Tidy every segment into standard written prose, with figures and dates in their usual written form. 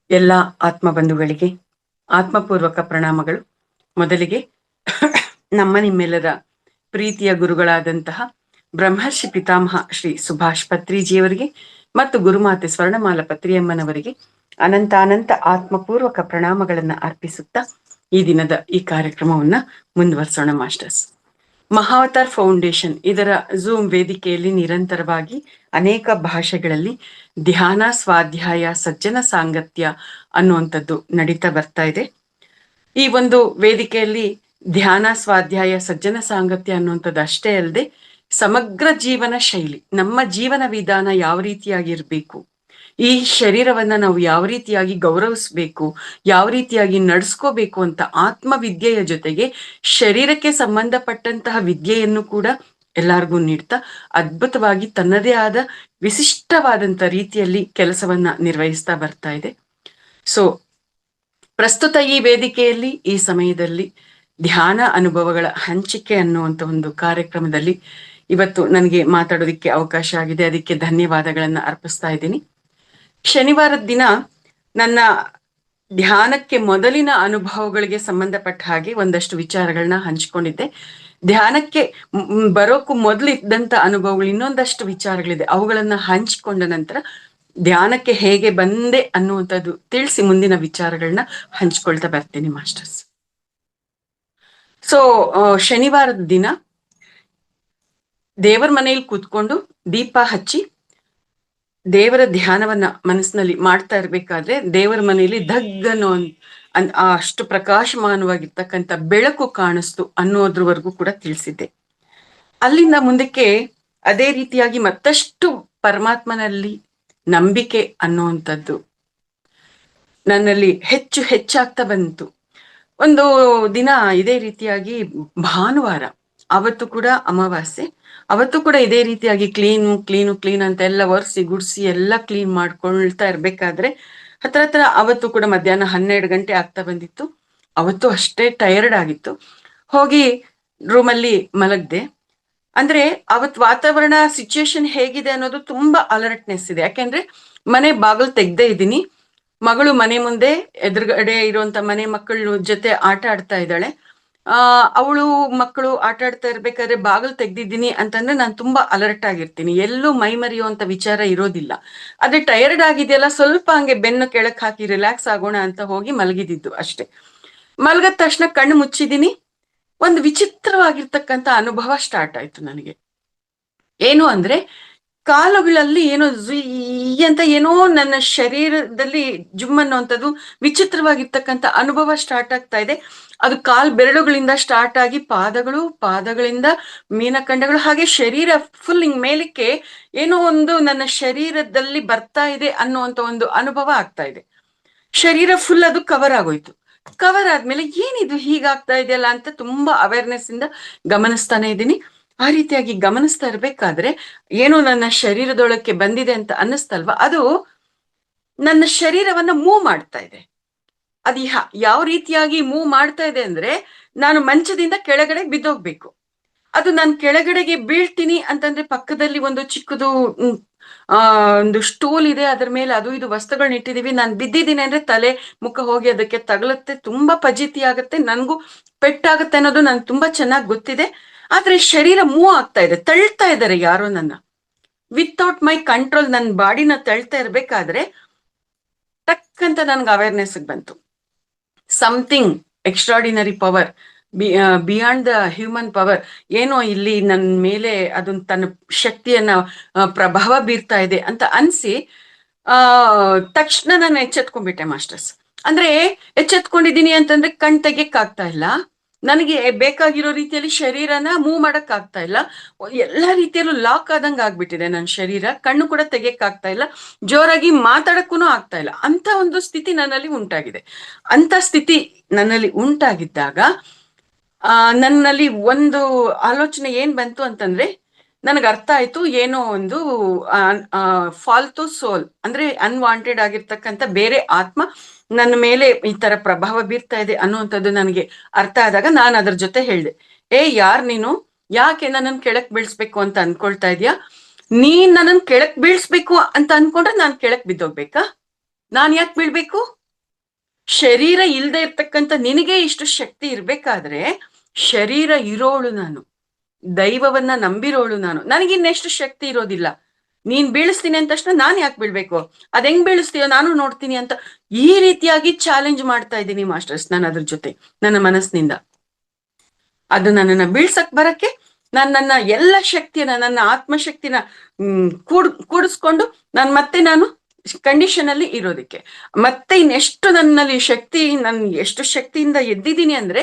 ಎಲ್ಲ ಆತ್ಮ ಬಂಧುಗಳಿಗೆ ಆತ್ಮಪೂರ್ವಕ ಪ್ರಣಾಮಗಳು. ಮೊದಲಿಗೆ ನಮ್ಮ ನಿಮ್ಮೆಲ್ಲರ ಪ್ರೀತಿಯ ಗುರುಗಳಾದಂತಹ ಬ್ರಹ್ಮರ್ಷಿ ಪಿತಾಮಹ ಶ್ರೀ ಸುಭಾಷ್ ಪತ್ರಿಜಿಯವರಿಗೆ ಮತ್ತು ಗುರುಮಾತೆ ಸ್ವರ್ಣಮಾಲ ಪತ್ರಿಯಮ್ಮನವರಿಗೆ ಅನಂತ ಆತ್ಮಪೂರ್ವಕ ಪ್ರಣಾಮಗಳನ್ನ ಅರ್ಪಿಸುತ್ತಾ ಈ ದಿನದ ಈ ಕಾರ್ಯಕ್ರಮವನ್ನ ಮುಂದುವರಿಸೋಣ ಮಾಸ್ಟರ್ಸ್. ಮಹಾವತಾರ್ ಫೌಂಡೇಶನ್ ಇದರ ಝೂಮ್ ವೇದಿಕೆಯಲ್ಲಿ ನಿರಂತರವಾಗಿ ಅನೇಕ ಭಾಷೆಗಳಲ್ಲಿ ಧ್ಯಾನ, ಸ್ವಾಧ್ಯಾಯ, ಸಜ್ಜನ ಸಾಂಗತ್ಯ ಅನ್ನುವಂಥದ್ದು ನಡೀತಾ ಬರ್ತಾ ಇದೆ. ಈ ಒಂದು ವೇದಿಕೆಯಲ್ಲಿ ಧ್ಯಾನ, ಸ್ವಾಧ್ಯಾಯ, ಸಜ್ಜನ ಸಾಂಗತ್ಯ ಅನ್ನುವಂಥದ್ದು ಅಷ್ಟೇ ಅಲ್ಲದೆ ಸಮಗ್ರ ಜೀವನ ಶೈಲಿ, ನಮ್ಮ ಜೀವನ ವಿಧಾನ ಯಾವ ರೀತಿಯಾಗಿರ್ಬೇಕು, ಈ ಶರೀರವನ್ನ ನಾವು ಯಾವ ರೀತಿಯಾಗಿ ಗೌರವಿಸ್ಬೇಕು, ಯಾವ ರೀತಿಯಾಗಿ ನಡ್ಸ್ಕೋಬೇಕು ಅಂತ ಆತ್ಮವಿದ್ಯೆಯ ಜೊತೆಗೆ ಶರೀರಕ್ಕೆ ಸಂಬಂಧಪಟ್ಟಂತಹ ವಿದ್ಯೆಯನ್ನು ಕೂಡ ಎಲ್ಲರಿಗೂ ನೀಡ್ತಾ ಅದ್ಭುತವಾಗಿ ತನ್ನದೇ ಆದ ವಿಶಿಷ್ಟವಾದಂತ ರೀತಿಯಲ್ಲಿ ಕೆಲಸವನ್ನ ನಿರ್ವಹಿಸ್ತಾ ಬರ್ತಾ ಇದೆ. ಸೊ ಪ್ರಸ್ತುತ ಈ ವೇದಿಕೆಯಲ್ಲಿ ಈ ಸಮಯದಲ್ಲಿ ಧ್ಯಾನ ಅನುಭವಗಳ ಹಂಚಿಕೆ ಅನ್ನುವಂಥ ಒಂದು ಕಾರ್ಯಕ್ರಮದಲ್ಲಿ ಇವತ್ತು ನನಗೆ ಮಾತಾಡೋದಿಕ್ಕೆ ಅವಕಾಶ ಆಗಿದೆ. ಅದಕ್ಕೆ ಧನ್ಯವಾದಗಳನ್ನ ಅರ್ಪಿಸ್ತಾ ಇದ್ದೀನಿ. ಶನಿವಾರದ ದಿನ ನನ್ನ ಧ್ಯಾನಕ್ಕೆ ಮೊದಲಿನ ಅನುಭವಗಳಿಗೆ ಸಂಬಂಧಪಟ್ಟ ಹಾಗೆ ಒಂದಷ್ಟು ವಿಚಾರಗಳನ್ನ ಹಂಚಿಕೊಂಡಿದ್ದೆ. ಧ್ಯಾನಕ್ಕೆ ಬರೋಕ್ಕೂ ಮೊದಲು ಇದ್ದಂತ ಅನುಭವಗಳು ಇನ್ನೊಂದಷ್ಟು ವಿಚಾರಗಳಿದೆ, ಅವುಗಳನ್ನ ಹಂಚಿಕೊಂಡ ನಂತರ ಧ್ಯಾನಕ್ಕೆ ಹೇಗೆ ಬಂದೆ ಅನ್ನುವಂಥದ್ದು ತಿಳಿಸಿ ಮುಂದಿನ ವಿಚಾರಗಳನ್ನ ಹಂಚ್ಕೊಳ್ತಾ ಬರ್ತೀನಿ ಮಾಸ್ಟರ್ಸ್. ಸೊ ಶನಿವಾರದ ದಿನ ದೇವರ ಮನೆಯಲ್ಲಿ ಕೂತ್ಕೊಂಡು ದೀಪ ಹಚ್ಚಿ ದೇವರ ಧ್ಯಾನವನ್ನ ಮನಸ್ಸಿನಲ್ಲಿ ಮಾಡ್ತಾ ಇರ್ಬೇಕಾದ್ರೆ ದೇವರ ಮನೆಯಲ್ಲಿ ಧಗ್ಗನ್ನು ಅಷ್ಟು ಪ್ರಕಾಶಮಾನವಾಗಿರ್ತಕ್ಕಂಥ ಬೆಳಕು ಕಾಣಿಸ್ತು ಅನ್ನೋದ್ರವರೆಗೂ ಕೂಡ ತಿಳಿಸಿದ್ದೆ. ಅಲ್ಲಿಂದ ಮುಂದಕ್ಕೆ ಅದೇ ರೀತಿಯಾಗಿ ಮತ್ತಷ್ಟು ಪರಮಾತ್ಮನಲ್ಲಿ ನಂಬಿಕೆ ಅನ್ನುವಂಥದ್ದು ನನ್ನಲ್ಲಿ ಹೆಚ್ಚು ಹೆಚ್ಚಾಗ್ತಾ ಬಂತು. ಒಂದು ದಿನ ಇದೇ ರೀತಿಯಾಗಿ ಭಾನುವಾರ, ಅವತ್ತು ಕೂಡ ಅಮಾವಾಸ್ಯೆ, ಅವತ್ತು ಕೂಡ ಇದೇ ರೀತಿಯಾಗಿ ಕ್ಲೀನ್ ಅಂತ ಎಲ್ಲ ಒರೆಸಿ ಗುಡ್ಸಿ ಎಲ್ಲ ಕ್ಲೀನ್ ಮಾಡ್ಕೊಳ್ತಾ ಇರ್ಬೇಕಾದ್ರೆ ಹತ್ರ ಅವತ್ತು ಕೂಡ ಮಧ್ಯಾಹ್ನ 12 ಗಂಟೆ ಆಗ್ತಾ ಬಂದಿತ್ತು. ಅವತ್ತು ಅಷ್ಟೇ ಟಯರ್ಡ್ ಆಗಿತ್ತು. ಹೋಗಿ ರೂಮಲ್ಲಿ ಮಲಗ್ದೆ. ಅಂದ್ರೆ ಅವತ್ ವಾತಾವರಣ ಸಿಚುಯೇಷನ್ ಹೇಗಿದೆ ಅನ್ನೋದು ತುಂಬಾ ಅಲರ್ಟ್ನೆಸ್ ಇದೆ. ಯಾಕೆಂದ್ರೆ ಮನೆ ಬಾಗಿಲು ತೆಗ್ದೇ ಇದ್ದೀನಿ, ಮಗಳು ಮನೆ ಮುಂದೆ ಎದುರುಗಡೆ ಇರುವಂತ ಮನೆ ಮಕ್ಕಳ ಜೊತೆ ಆಟ ಆಡ್ತಾ ಇದ್ದಾಳೆ. ಅವಳು ಮಕ್ಕಳು ಆಟ ಆಡ್ತಾ ಇರ್ಬೇಕಾದ್ರೆ ಬಾಗಿಲು ತೆಗ್ದಿದ್ದೀನಿ ಅಂತಂದ್ರೆ ನಾನು ತುಂಬಾ ಅಲರ್ಟ್ ಆಗಿರ್ತೀನಿ, ಎಲ್ಲೂ ಮೈ ಮರೆಯುವಂತ ವಿಚಾರ ಇರೋದಿಲ್ಲ. ಆದ್ರೆ ಟಯರ್ಡ್ ಆಗಿದೆಯಲ್ಲ, ಸ್ವಲ್ಪ ಹಂಗೆ ಬೆನ್ನು ಕೆಳಕ್ ಹಾಕಿ ರಿಲ್ಯಾಕ್ಸ್ ಆಗೋಣ ಅಂತ ಹೋಗಿ ಮಲಗಿದ್ದು ಅಷ್ಟೇ. ಮಲಗದ ತಕ್ಷಣ ಕಣ್ಣು ಮುಚ್ಚಿದೀನಿ, ಒಂದು ವಿಚಿತ್ರವಾಗಿರ್ತಕ್ಕಂಥ ಅನುಭವ ಸ್ಟಾರ್ಟ್ ಆಯ್ತು ನನಗೆ. ಏನು ಅಂದ್ರೆ ಕಾಲುಗಳಲ್ಲಿ ಏನೋ ಅಂತ ಏನೋ ನನ್ನ ಶರೀರದಲ್ಲಿ ಜುಮ್ ಅನ್ನುವಂಥದ್ದು ವಿಚಿತ್ರವಾಗಿರ್ತಕ್ಕಂಥ ಅನುಭವ ಸ್ಟಾರ್ಟ್ ಆಗ್ತಾ ಇದೆ. ಅದು ಕಾಲ್ ಬೆರಳುಗಳಿಂದ ಸ್ಟಾರ್ಟ್ ಆಗಿ ಪಾದಗಳಿಂದ ಮೀನಖಂಡಗಳು, ಹಾಗೆ ಶರೀರ ಫುಲ್ ಹಿಂಗ್ ಮೇಲಕ್ಕೆ ಏನೋ ಒಂದು ನನ್ನ ಶರೀರದಲ್ಲಿ ಬರ್ತಾ ಇದೆ ಅನ್ನುವಂಥ ಒಂದು ಅನುಭವ ಆಗ್ತಾ ಇದೆ. ಶರೀರ ಫುಲ್ ಅದು ಕವರ್ ಆಗೋಯ್ತು. ಕವರ್ ಆದ್ಮೇಲೆ ಏನಿದು ಹೀಗಾಗ್ತಾ ಇದೆಯಲ್ಲ ಅಂತ ತುಂಬಾ ಅವೇರ್ನೆಸ್ ಇಂದ ಗಮನಿಸ್ತಾನೆ ಇದ್ದೀನಿ. ಆ ರೀತಿಯಾಗಿ ಗಮನಿಸ್ತಾ ಇರ್ಬೇಕಾದ್ರೆ ಏನೋ ನನ್ನ ಶರೀರದೊಳಕ್ಕೆ ಬಂದಿದೆ ಅಂತ ಅನ್ನಿಸ್ತಲ್ವಾ, ಅದು ನನ್ನ ಶರೀರವನ್ನ ಮೂವ್ ಮಾಡ್ತಾ ಇದೆ. ಅದು ಯಾವ ರೀತಿಯಾಗಿ ಮೂವ್ ಮಾಡ್ತಾ ಇದೆ ಅಂದ್ರೆ, ನಾನು ಮಂಚದಿಂದ ಕೆಳಗಡೆ ಬಿದ್ದೋಗ್ಬೇಕು. ಅದು ನಾನು ಕೆಳಗಡೆಗೆ ಬೀಳ್ತೀನಿ ಅಂತಂದ್ರೆ ಪಕ್ಕದಲ್ಲಿ ಒಂದು ಚಿಕ್ಕದು ಒಂದು ಸ್ಟೂಲ್ ಇದೆ, ಅದ್ರ ಮೇಲೆ ಅದು ಇದು ವಸ್ತುಗಳನ್ನ ಇಟ್ಟಿದೀವಿ. ನಾನು ಬಿದ್ದಿದ್ದೀನಿ ಅಂದ್ರೆ ತಲೆ ಮುಖ ಹೋಗಿ ಅದಕ್ಕೆ ತಗಲುತ್ತೆ, ತುಂಬಾ ಫಜೀತಿ ಆಗುತ್ತೆ, ನನ್ಗೂ ಪೆಟ್ಟಾಗುತ್ತೆ ಅನ್ನೋದು ನನ್ಗೆ ತುಂಬಾ ಚೆನ್ನಾಗಿ ಗೊತ್ತಿದೆ. ಆದ್ರೆ ಶರೀರ ಮೂವ್ ಆಗ್ತಾ ಇದೆ, ತಳ್ತಾ ಇದ್ದಾರೆ ಯಾರೋ ನನ್ನ, ವಿತೌಟ್ ಮೈ ಕಂಟ್ರೋಲ್ ನನ್ನ ಬಾಡಿನ ತಳ್ತಾ ಇರ್ಬೇಕಾದ್ರೆ ಟಕ್ ಅಂತ ನನ್ಗೆ ಅವೇರ್ನೆಸ್ ಬಂತು, something extraordinary power, beyond the human power, ಏನೋ ಇಲ್ಲಿ ನನ್ನ ಮೇಲೆ ಅದನ್ನ ತನ್ನ ಶಕ್ತಿಯನ್ನ ಪ್ರಭಾವ ಬೀರ್ತಾ ಇದೆ ಅಂತ ಅನ್ಸಿ ತಕ್ಷಣ ನಾನು ಎಚ್ಚೆತ್ಕೊಂಡ್ಬಿಟ್ಟೆ ಮಾಸ್ಟರ್ಸ್. ಅಂದ್ರೆ ಎಚ್ಚೆತ್ಕೊಂಡಿದ್ದೀನಿ ಅಂತಂದ್ರೆ ಕಣ್ ತೆಗಿಯಕ್ ಆಗ್ತಾ ಇಲ್ಲ, ನನಗೆ ಬೇಕಾಗಿರೋ ರೀತಿಯಲ್ಲಿ ಶರೀರನ ಮೂವ್ ಮಾಡಕ್ ಆಗ್ತಾ ಇಲ್ಲ, ಎಲ್ಲಾ ರೀತಿಯಲ್ಲೂ ಲಾಕ್ ಆದಂಗ ಆಗ್ಬಿಟ್ಟಿದೆ ನನ್ನ ಶರೀರ, ಕಣ್ಣು ಕೂಡ ತೆಗಿಯಕ್ ಆಗ್ತಾ ಇಲ್ಲ, ಜೋರಾಗಿ ಮಾತಾಡಕ್ಕೂ ಆಗ್ತಾ ಇಲ್ಲ. ಅಂತ ಒಂದು ಸ್ಥಿತಿ ನನ್ನಲ್ಲಿ ಉಂಟಾಗಿದೆ. ಅಂತ ಸ್ಥಿತಿ ನನ್ನಲ್ಲಿ ಉಂಟಾಗಿದ್ದಾಗ ನನ್ನಲ್ಲಿ ಒಂದು ಆಲೋಚನೆ ಏನ್ ಬಂತು ಅಂತಂದ್ರೆ, ನನಗೆ ಅರ್ಥ ಆಯ್ತು, ಏನೋ ಒಂದು ಫಾಲ್ತು ಸೋಲ್ ಅಂದ್ರೆ ಅನ್ವಾಂಟೆಡ್ ಆಗಿರ್ತಕ್ಕಂಥ ಬೇರೆ ಆತ್ಮ ನನ್ನ ಮೇಲೆ ಈ ತರ ಪ್ರಭಾವ ಬೀರ್ತಾ ಇದೆ ಅನ್ನುವಂಥದ್ದು ನನಗೆ ಅರ್ಥ ಆದಾಗ ನಾನು ಅದ್ರ ಜೊತೆ ಹೇಳ್ದೆ, ಯಾರ್ ನೀನು, ಯಾಕೆ ನನ್ನನ್ನು ಕೆಳಕ್ ಬೀಳ್ಸ್ಬೇಕು ಅಂತ ಅನ್ಕೊಳ್ತಾ ಇದೀಯಾ? ನೀನ್ ನನ್ನನ್ನು ಕೆಳಕ್ ಬೀಳ್ಸ್ಬೇಕು ಅಂತ ಅನ್ಕೊಂಡ್ರೆ ನಾನ್ ಕೆಳಕ್ ಬಿದ್ದೋಗ್ಬೇಕಾ? ನಾನ್ ಯಾಕೆ ಬೀಳ್ಬೇಕು? ಶರೀರ ಇಲ್ದೇ ಇರ್ತಕ್ಕಂಥ ನಿನಗೆ ಇಷ್ಟು ಶಕ್ತಿ ಇರ್ಬೇಕಾದ್ರೆ, ಶರೀರ ಇರೋಳು ನಾನು, ದೈವವನ್ನ ನಂಬಿರೋಳು ನಾನು, ನನಗಿನ್ನೆಷ್ಟು ಶಕ್ತಿ ಇರೋದಿಲ್ಲ. ನೀನ್ ಬೀಳಿಸ್ತೀನಿ ಅಂದ ತಕ್ಷಣ ನಾನ್ ಯಾಕೆ ಬೀಳ್ಬೇಕು, ಅದ್ ಹೆಂಗ್ ಬೀಳಿಸ್ತೀಯೋ ನಾನು ನೋಡ್ತೀನಿ ಅಂತ ಈ ರೀತಿಯಾಗಿ ಚಾಲೆಂಜ್ ಮಾಡ್ತಾ ಇದ್ದೀನಿ ಮಾಸ್ಟರ್ಸ್. ನಾನು ಅದ್ರ ಜೊತೆ ನನ್ನ ಮನಸ್ಸಿನಿಂದ ಅದು ನನ್ನನ್ನ ಬೀಳ್ಸಕ್ ಬರಕ್ಕೆ ನನ್ನ ಎಲ್ಲ ಶಕ್ತಿಯನ್ನ, ನನ್ನ ಆತ್ಮಶಕ್ತಿನ ಕೂಡಿಸ್ಕೊಂಡು ನಾನು ಕಂಡೀಷನ್ ಅಲ್ಲಿ ಇರೋದಕ್ಕೆ, ಮತ್ತೆ ಇನ್ನೆಷ್ಟು ನನ್ನಲ್ಲಿ ಶಕ್ತಿ, ನನ್ ಎಷ್ಟು ಶಕ್ತಿಯಿಂದ ಎದ್ದಿದ್ದೀನಿ ಅಂದ್ರೆ,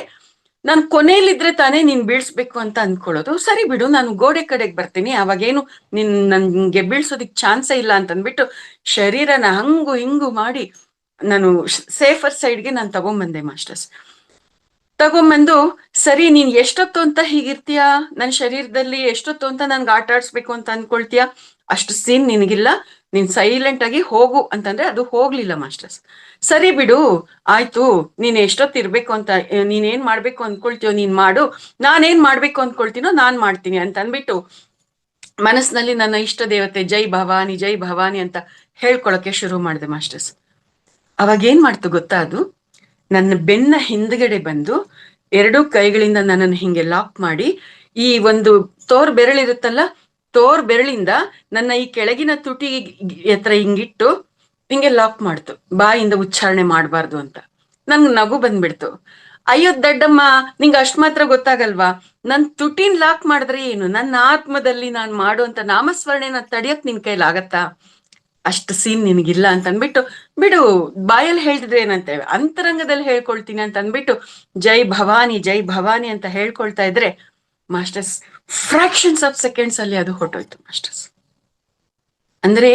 ನಾನು ಕೊನೆಯಲ್ಲಿದ್ರೆ ತಾನೇ ನೀನ್ ಬೀಳ್ಸ್ಬೇಕು ಅಂತ ಅನ್ಕೊಳ್ಳೋದು. ಸರಿ ಬಿಡು, ನಾನು ಗೋಡೆ ಕಡೆಗೆ ಬರ್ತೀನಿ, ಅವಾಗೇನು ನನ್ಗೆ ಬೀಳ್ಸೋದಿಕ್ ಚಾನ್ಸೇ ಇಲ್ಲ ಅಂತ ಅಂದ್ಬಿಟ್ಟು ಶರೀರನ ಹಂಗು ಹಿಂಗು ಮಾಡಿ ನಾನು ಸೇಫರ್ ಸೈಡ್ಗೆ ನಾನು ತಗೊಂಬಂದೆ ಮಾಸ್ಟರ್ಸ್. ತಗೊಂಬಂದು, ಸರಿ ನೀನ್ ಎಷ್ಟೊತ್ತು ಅಂತ ಹೀಗಿರ್ತೀಯ, ನನ್ನ ಶರೀರದಲ್ಲಿ ಎಷ್ಟೊತ್ತು ಅಂತ ನನ್ಗೆ ಆಟ ಆಡ್ಸ್ಬೇಕು ಅಂತ ಅನ್ಕೊಳ್ತೀಯ, ಅಷ್ಟು ಸೀನ್ ನಿನಗಿಲ್ಲ, ನೀನ್ ಸೈಲೆಂಟ್ ಆಗಿ ಹೋಗು ಅಂತಂದ್ರೆ ಅದು ಹೋಗ್ಲಿಲ್ಲ ಮಾಸ್ಟರ್ಸ್. ಸರಿ ಬಿಡು, ಆಯ್ತು, ನೀನ್ ಎಷ್ಟೊತ್ತು ಇರ್ಬೇಕು ಅಂತ, ನೀನೇನ್ ಮಾಡ್ಬೇಕು ಅನ್ಕೊಳ್ತೀಯೋ ನೀನ್ ಮಾಡು, ನಾನೇನ್ ಮಾಡ್ಬೇಕು ಅನ್ಕೊಳ್ತೀನೋ ನಾನ್ ಮಾಡ್ತೀನಿ ಅಂತ ಅಂದ್ಬಿಟ್ಟು ಮನಸ್ಸಿನಲ್ಲಿ ನನ್ನ ಇಷ್ಟ ದೇವತೆ ಜೈ ಭವಾನಿ ಅಂತ ಹೇಳ್ಕೊಳಕ್ಕೆ ಶುರು ಮಾಡಿದೆ ಮಾಸ್ಟರ್ಸ್. ಅವಾಗ ಏನ್ ಮಾಡ್ತು ಗೊತ್ತಾ, ಅದು ನನ್ನ ಬೆನ್ನ ಹಿಂದ್ಗಡೆ ಬಂದು ಎರಡೂ ಕೈಗಳಿಂದ ನನ್ನನ್ನು ಹಿಂಗೆ ಲಾಕ್ ಮಾಡಿ, ಈ ಒಂದು ತೋರ್ ಬೆರಳಿರುತ್ತಲ್ಲ, ತೋರ್ ಬೆರಳಿಂದ ನನ್ನ ಈ ಕೆಳಗಿನ ತುಟಿ ಹತ್ರ ಹಿಂಗಿಟ್ಟು ಹಿಂಗೆ ಲಾಕ್ ಮಾಡ್ತು, ಬಾಯಿಂದ ಉಚ್ಚಾರಣೆ ಮಾಡಬಾರ್ದು ಅಂತ. ನನ್ಗೆ ನಗು ಬಂದ್ಬಿಡ್ತು. ಅಯ್ಯೋ ದಡ್ಡಮ್ಮ, ನಿಂಗೆ ಅಷ್ಟ್ ಮಾತ್ರ ಗೊತ್ತಾಗಲ್ವಾ, ನನ್ ತುಟಿನ್ ಲಾಕ್ ಮಾಡಿದ್ರೆ ಏನು, ನನ್ನ ಆತ್ಮದಲ್ಲಿ ನಾನ್ ಮಾಡುವಂತ ನಾಮಸ್ಮರಣೆನ ತಡಿಯಕ್ ನಿನ್ ಕೈಲಾಗತ್ತಾ, ಅಷ್ಟು ಸೀನ್ ನಿನಗಿಲ್ಲ ಅಂತ ಅನ್ಬಿಟ್ಟು, ಬಿಡು ಬಾಯಲ್ಲಿ ಹೇಳ್ತಿದ್ರೆ ಏನಂತೇವೆ, ಅಂತರಂಗದಲ್ಲಿ ಹೇಳ್ಕೊಳ್ತೀನಿ ಅಂತ ಅನ್ಬಿಟ್ಟು ಜೈ ಭವಾನಿ ಅಂತ ಹೇಳ್ಕೊಳ್ತಾ ಇದ್ರೆ ಮಾಸ್ಟರ್ಸ್, ಫ್ರಾಕ್ಷನ್ಸ್ ಆಫ್ ಸೆಕೆಂಡ್ಸ್ ಅಲ್ಲಿ ಅದು ಹೊಟ್ಟೋಯ್ತು ಮಾಸ್ಟರ್ಸ್. ಅಂದ್ರೆ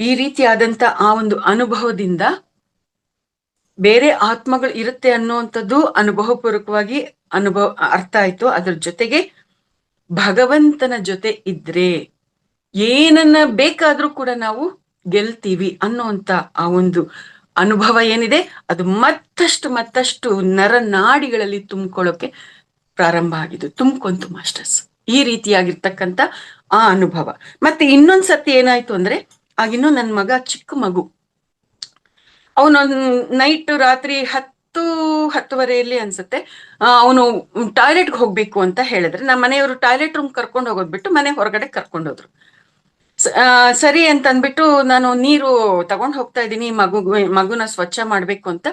ಈ ರೀತಿಯಾದಂತ ಆ ಒಂದು ಅನುಭವದಿಂದ ಬೇರೆ ಆತ್ಮಗಳು ಇರುತ್ತೆ ಅನ್ನುವಂಥದ್ದು ಅನುಭವಪೂರ್ವಕವಾಗಿ ಅರ್ಥ ಆಯ್ತು. ಅದ್ರ ಜೊತೆಗೆ ಭಗವಂತನ ಜೊತೆ ಇದ್ರೆ ಏನನ್ನ ಬೇಕಾದ್ರೂ ಕೂಡ ನಾವು ಗೆಲ್ತೀವಿ ಅನ್ನೋಂತ ಆ ಒಂದು ಅನುಭವ ಏನಿದೆ, ಅದು ಮತ್ತಷ್ಟು ನರನಾಡಿಗಳಲ್ಲಿ ತುಂಬಿಕೊಳ್ಳೋಕೆ ಪ್ರಾರಂಭ ಆಗಿದ್ದು, ತುಂಬ್ಕೊಂತು ಮಾಸ್ಟರ್ಸ್. ಈ ರೀತಿಯಾಗಿರ್ತಕ್ಕಂಥ ಆ ಅನುಭವ. ಮತ್ತೆ ಇನ್ನೊಂದ್ಸತಿ ಏನಾಯ್ತು ಅಂದ್ರೆ, ಆಗಿನ್ನೂ ನನ್ ಮಗ ಚಿಕ್ಕ ಮಗು, ಅವನೊಂದು ನೈಟ್ ರಾತ್ರಿ 10-10:30 ಅನ್ಸುತ್ತೆ, ಅವನು ಟಾಯ್ಲೆಟ್ಗೆ ಹೋಗ್ಬೇಕು ಅಂತ ಹೇಳಿದ್ರೆ, ನಮ್ಮ ಮನೆಯವರು ಟಾಯ್ಲೆಟ್ ರೂಮ್ ಕರ್ಕೊಂಡು ಹೋಗೋದ್ ಬಿಟ್ಟು ಮನೆ ಹೊರಗಡೆ ಕರ್ಕೊಂಡೋದ್ರು. ಸರಿ ಅಂತ ಅಂದ್ಬಿಟ್ಟು ನಾನು ನೀರು ತಗೊಂಡ್ ಹೋಗ್ತಾ ಇದ್ದೀನಿ, ಮಗುನ ಸ್ವಚ್ಛ ಮಾಡ್ಬೇಕು ಅಂತ.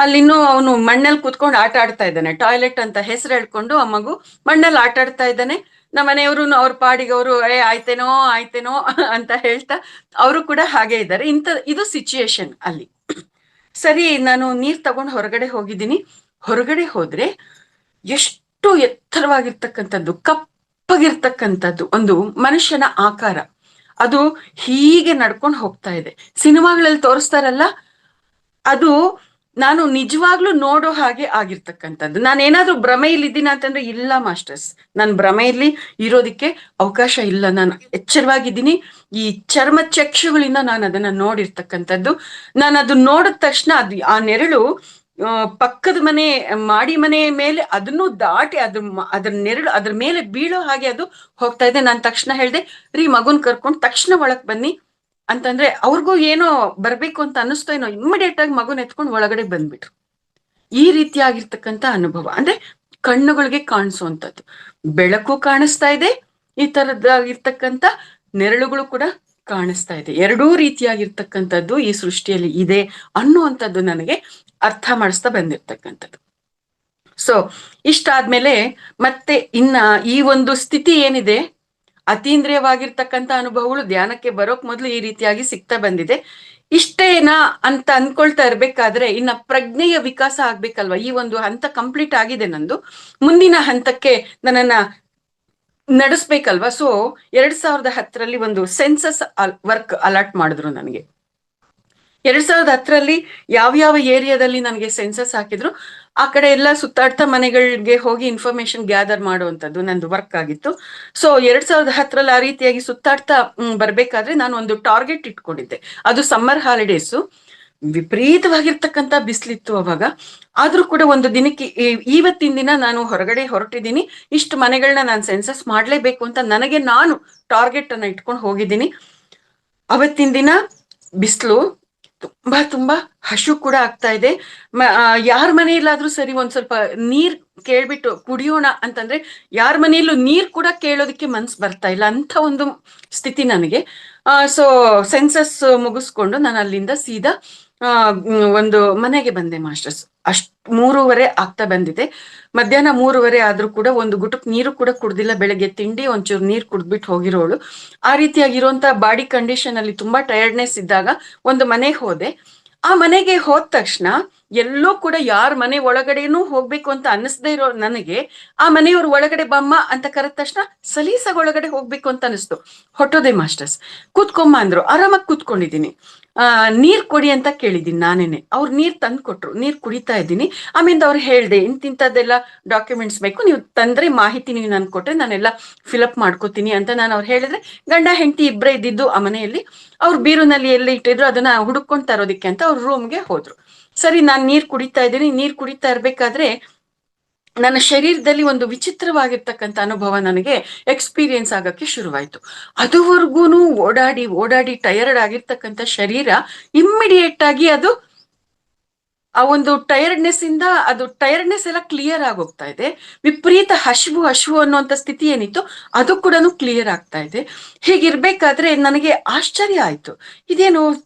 ಅಲ್ಲಿನ್ನೂ ಅವನು ಮಣ್ಣಲ್ಲಿ ಕೂತ್ಕೊಂಡು ಆಟ ಆಡ್ತಾ ಇದ್ದಾನೆ, ಟಾಯ್ಲೆಟ್ ಅಂತ ಹೆಸರು ಹೇಳ್ಕೊಂಡು ಆ ಮಗು ಮಣ್ಣಲ್ಲಿ ಆಟ ಆಡ್ತಾ ಇದ್ದಾನೆ. ನಮ್ಮ ಮನೆಯವರು ಅವ್ರ ಪಾಡಿಗೆ ಅವರು ಆಯ್ತೇನೋ ಅಂತ ಹೇಳ್ತಾ ಅವರು ಕೂಡ ಹಾಗೆ ಇದ್ದಾರೆ. ಇದು ಸಿಚುಯೇಷನ್ ಅಲ್ಲಿ. ಸರಿ, ನಾನು ನೀರ್ ತಗೊಂಡು ಹೊರಗಡೆ ಹೋಗಿದ್ದೀನಿ. ಹೊರಗಡೆ ಹೋದ್ರೆ ಎಷ್ಟು ಎತ್ತರವಾಗಿರ್ತಕ್ಕಂಥದ್ದು, ಕಪ್ಪಗಿರ್ತಕ್ಕಂಥದ್ದು ಒಂದು ಮನುಷ್ಯನ ಆಕಾರ, ಅದು ಹೀಗೆ ನಡ್ಕೊಂಡು ಹೋಗ್ತಾ ಇದೆ. ಸಿನಿಮಾಗಳಲ್ಲಿ ತೋರಿಸ್ತಾರಲ್ಲ, ಅದು ನಾನು ನಿಜವಾಗ್ಲೂ ನೋಡೋ ಹಾಗೆ ಆಗಿರ್ತಕ್ಕಂಥದ್ದು. ನಾನೇನಾದ್ರೂ ಭ್ರಮೆಯಲ್ಲಿ ಇದ್ದೀನ ಅಂತಂದ್ರೆ ಇಲ್ಲ ಮಾಸ್ಟರ್ಸ್, ನಾನು ಭ್ರಮೆಯಲ್ಲಿ ಇರೋದಿಕ್ಕೆ ಅವಕಾಶ ಇಲ್ಲ. ನಾನು ಎಚ್ಚರವಾಗಿದ್ದೀನಿ. ಈ ಚರ್ಮ ಚಕ್ಷುಗಳಿಂದ ನಾನು ಅದನ್ನ ನೋಡಿರ್ತಕ್ಕಂಥದ್ದು. ನಾನು ಅದು ನೋಡಿದ ತಕ್ಷಣ ಆ ನೆರಳು ಪಕ್ಕದ ಮಾಡಿ ಮನೆ ಮೇಲೆ ಅದನ್ನು ದಾಟಿ ಅದ್ರ ನೆರಳು ಅದ್ರ ಮೇಲೆ ಬೀಳೋ ಹಾಗೆ ಅದು ಹೋಗ್ತಾ ಇದೆ. ನಾನು ತಕ್ಷಣ ಹೇಳ್ದೆ, ರೀ ಮಗುನ್ ಕರ್ಕೊಂಡು ತಕ್ಷಣ ಒಳಗ್ ಬನ್ನಿ ಅಂತಂದ್ರೆ, ಅವ್ರಿಗೂ ಏನೋ ಬರ್ಬೇಕು ಅಂತ ಅನ್ನಿಸ್ತೋ ಏನೋ, ಇಮ್ಮಿಡಿಯೇಟ್ ಆಗಿ ಮಗುನ ಎತ್ಕೊಂಡು ಒಳಗಡೆ ಬಂದ್ಬಿಟ್ರು. ಈ ರೀತಿಯಾಗಿರ್ತಕ್ಕಂಥ ಅನುಭವ ಅಂದ್ರೆ ಕಣ್ಣುಗಳಿಗೆ ಕಾಣಿಸುವಂಥದ್ದು, ಬೆಳಕು ಕಾಣಿಸ್ತಾ ಇದೆ, ಈ ತರದ್ದಾಗಿರ್ತಕ್ಕಂಥ ನೆರಳುಗಳು ಕೂಡ ಕಾಣಿಸ್ತಾ ಇದೆ. ಎರಡೂ ರೀತಿಯಾಗಿರ್ತಕ್ಕಂಥದ್ದು ಈ ಸೃಷ್ಟಿಯಲ್ಲಿ ಇದೆ ಅನ್ನುವಂಥದ್ದು ನನಗೆ ಅರ್ಥ ಮಾಡಿಸ್ತಾ ಬಂದಿರ್ತಕ್ಕಂಥದ್ದು. ಸೊ ಇಷ್ಟಾದ್ಮೇಲೆ ಮತ್ತೆ ಈ ಒಂದು ಸ್ಥಿತಿ ಏನಿದೆ, ಅತೀಂದ್ರಿಯವಾಗಿರ್ತಕ್ಕಂಥ ಅನುಭವಗಳು ಧ್ಯಾನಕ್ಕೆ ಬರೋಕ್ ಮೊದಲು ಈ ರೀತಿಯಾಗಿ ಸಿಗ್ತಾ ಬಂದಿದೆ. ಇಷ್ಟೇನಾ ಅಂತ ಅನ್ಕೊಳ್ತಾ ಇರ್ಬೇಕಾದ್ರೆ ಇನ್ನ ಪ್ರಜ್ಞೆಯ ವಿಕಾಸ ಆಗ್ಬೇಕಲ್ವಾ. ಈ ಒಂದು ಹಂತ ಕಂಪ್ಲೀಟ್ ಆಗಿದೆ ನಂದು, ಮುಂದಿನ ಹಂತಕ್ಕೆ ನನ್ನನ್ನ ನಡೆಸ್ಬೇಕಲ್ವಾ. ಸೊ 2010 ಒಂದು ಸೆನ್ಸಸ್ ವರ್ಕ್ ಅಲಾಟ್ ಮಾಡಿದ್ರು ನನಗೆ. 2010 ಯಾವ್ಯಾವ ಏರಿಯಾದಲ್ಲಿ ನನಗೆ ಸೆನ್ಸಸ್ ಹಾಕಿದ್ರು ಆ ಕಡೆ ಎಲ್ಲ ಸುತ್ತಾಡ್ತಾ ಮನೆಗಳಿಗೆ ಹೋಗಿ ಇನ್ಫಾರ್ಮೇಶನ್ ಗ್ಯಾದರ್ ಮಾಡುವಂಥದ್ದು ನಂದು ವರ್ಕ್ ಆಗಿತ್ತು. ಸೊ 2010 ಆ ರೀತಿಯಾಗಿ ಸುತ್ತಾಡ್ತಾ ಬರ್ಬೇಕಾದ್ರೆ ನಾನು ಒಂದು ಟಾರ್ಗೆಟ್ ಇಟ್ಕೊಂಡಿದ್ದೆ. ಅದು ಸಮ್ಮರ್ ಹಾಲಿಡೇಸು, ವಿಪರೀತವಾಗಿರ್ತಕ್ಕಂಥ ಬಿಸಿಲಿತ್ತು ಅವಾಗ. ಆದ್ರೂ ಕೂಡ ಒಂದು ದಿನಕ್ಕೆ, ಇವತ್ತಿನ ದಿನ ನಾನು ಹೊರಗಡೆ ಹೊರಟಿದ್ದೀನಿ, ಇಷ್ಟು ಮನೆಗಳನ್ನ ನಾನು ಸೆನ್ಸಸ್ ಮಾಡ್ಲೇಬೇಕು ಅಂತ ನನಗೆ ನಾನು ಟಾರ್ಗೆಟ್ ಅನ್ನ ಇಟ್ಕೊಂಡು ಹೋಗಿದ್ದೀನಿ. ಅವತ್ತಿನ ದಿನ ಬಿಸಿಲು, ತುಂಬಾ ಹಶು ಕೂಡ ಆಗ್ತಾ ಇದೆ. ಯಾರ ಮನೆಯಲ್ಲಾದ್ರೂ ಸರಿ ಒಂದ್ ಸ್ವಲ್ಪ ನೀರ್ ಕೇಳ್ಬಿಟ್ಟು ಕುಡಿಯೋಣ ಅಂತಂದ್ರೆ ಯಾರ ಮನೆಯಲ್ಲೂ ನೀರ್ ಕೂಡ ಕೇಳೋದಕ್ಕೆ ಮನ್ಸ್ ಬರ್ತಾ ಇಲ್ಲ ಅಂತ ಒಂದು ಸ್ಥಿತಿ ನನಗೆ. ಸೊ ಸೆನ್ಸಸ್ ಮುಗಿಸ್ಕೊಂಡು ನಾನು ಅಲ್ಲಿಂದ ಸೀದಾ ಒಂದು ಮನೆಗೆ ಬಂದೆ ಮಾಸ್ಟರ್ಸ್. 3:30 ಆಗ್ತಾ ಬಂದಿದೆ. ಮಧ್ಯಾಹ್ನ 3:30 ಆದ್ರೂ ಕೂಡ ಒಂದು ಗುಟುಕ್ ನೀರು ಕೂಡ ಕುಡ್ದಿಲ್ಲ. ಬೆಳಗ್ಗೆ ತಿಂಡಿ ಒಂಚೂರು ನೀರ್ ಕುಡ್ದ್ಬಿಟ್ಟು ಹೋಗಿರೋಳು. ಆ ರೀತಿಯಾಗಿರುವಂತ ಬಾಡಿ ಕಂಡೀಷನ್ ಅಲ್ಲಿ ತುಂಬಾ ಟಯರ್ಡ್ನೆಸ್ ಇದ್ದಾಗ ಒಂದು ಮನೆಗೆ ಹೋದೆ. ಆ ಮನೆಗೆ ಹೋದ ತಕ್ಷಣ ಎಲ್ಲೋ ಕೂಡ ಯಾರ ಮನೆ ಒಳಗಡೆನೂ ಹೋಗ್ಬೇಕು ಅಂತ ಅನ್ನಿಸ್ದೇ ಇರೋ ನನಗೆ ಆ ಮನೆಯವ್ರ ಒಳಗಡೆ ಬಮ್ಮ ಅಂತ ಕರೆದ ತಕ್ಷಣ ಸಲೀಸಾಗ ಒಳಗಡೆ ಹೋಗ್ಬೇಕು ಅಂತ ಅನಿಸ್ತು. ಹೊಟ್ಟೋದೆ ಮಾಸ್ಟರ್ಸ್. ಕೂತ್ಕೊಂಬ ಅಂದ್ರು. ಆರಾಮಾಗಿ ಕೂತ್ಕೊಂಡಿದ್ದೀನಿ. ನೀರ್ ಕೊಡಿ ಅಂತ ಕೇಳಿದ್ದೀನಿ ನಾನೇನೆ. ಅವ್ರು ನೀರ್ ತಂದು ಕೊಟ್ರು. ನೀರ್ ಕುಡಿತಾ ಇದ್ದೀನಿ. ಆಮೇಲೆ ಅವ್ರು ಹೇಳ್ದೆ ಇಂತಿಂತದ್ದೆಲ್ಲ ಡಾಕ್ಯುಮೆಂಟ್ಸ್ ಬೇಕು, ನೀವು ತಂದ್ರೆ ಮಾಹಿತಿ ನೀವು ನನ್ಗೆ ಕೊಟ್ರೆ ನಾನೆಲ್ಲ ಫಿಲಪ್ ಮಾಡ್ಕೋತೀನಿ ಅಂತ ನಾನು ಅವ್ರು ಹೇಳಿದ್ರೆ, ಗಂಡ ಹೆಂಡತಿ ಇಬ್ಬರೇ ಇದ್ದಿದ್ದು ಆ ಮನೆಯಲ್ಲಿ. ಅವ್ರು ಬೀರುನಲ್ಲಿ ಎಲ್ಲಿ ಇಟ್ಟಿದ್ರು ಅದನ್ನ ಹುಡುಕೊಂಡು ತರೋದಿಕ್ಕೆ ಅಂತ ಅವ್ರ ರೂಮ್ಗೆ ಹೋದ್ರು. ಸರಿ, ನಾನ್ ನೀರ್ ಕುಡಿತಾ ಇದ್ದೀನಿ. ನೀರ್ ಕುಡಿತಾ ಇರ್ಬೇಕಾದ್ರೆ ನನ್ನ ಶರೀರದಲ್ಲಿ ಒಂದು ವಿಚಿತ್ರವಾಗಿರ್ತಕ್ಕಂಥ ಅನುಭವ ನನಗೆ ಎಕ್ಸ್ಪೀರಿಯನ್ಸ್ ಆಗಕ್ಕೆ ಶುರುವಾಯ್ತು. ಅದುವರೆಗೂನು ಓಡಾಡಿ ಓಡಾಡಿ ಟಯರ್ಡ್ ಆಗಿರ್ತಕ್ಕಂಥ ಶರೀರ ಇಮ್ಮಿಡಿಯೇಟ್ ಆಗಿ ಅದು ಆ ಒಂದು ಟಯರ್ಡ್ನೆಸ್ ಇಂದ ಅದು ಟಯರ್ಡ್ನೆಸ್ ಎಲ್ಲ ಕ್ಲಿಯರ್ ಆಗೋಗ್ತಾ ಇದೆ. ವಿಪರೀತ ಹಶುವು ಅನ್ನುವಂಥ ಸ್ಥಿತಿ ಏನಿತ್ತು ಅದು ಕೂಡ ಕ್ಲಿಯರ್ ಆಗ್ತಾ ಇದೆ. ಹೀಗಿರ್ಬೇಕಾದ್ರೆ ನನಗೆ ಆಶ್ಚರ್ಯ ಆಯ್ತು. ಇದೇನು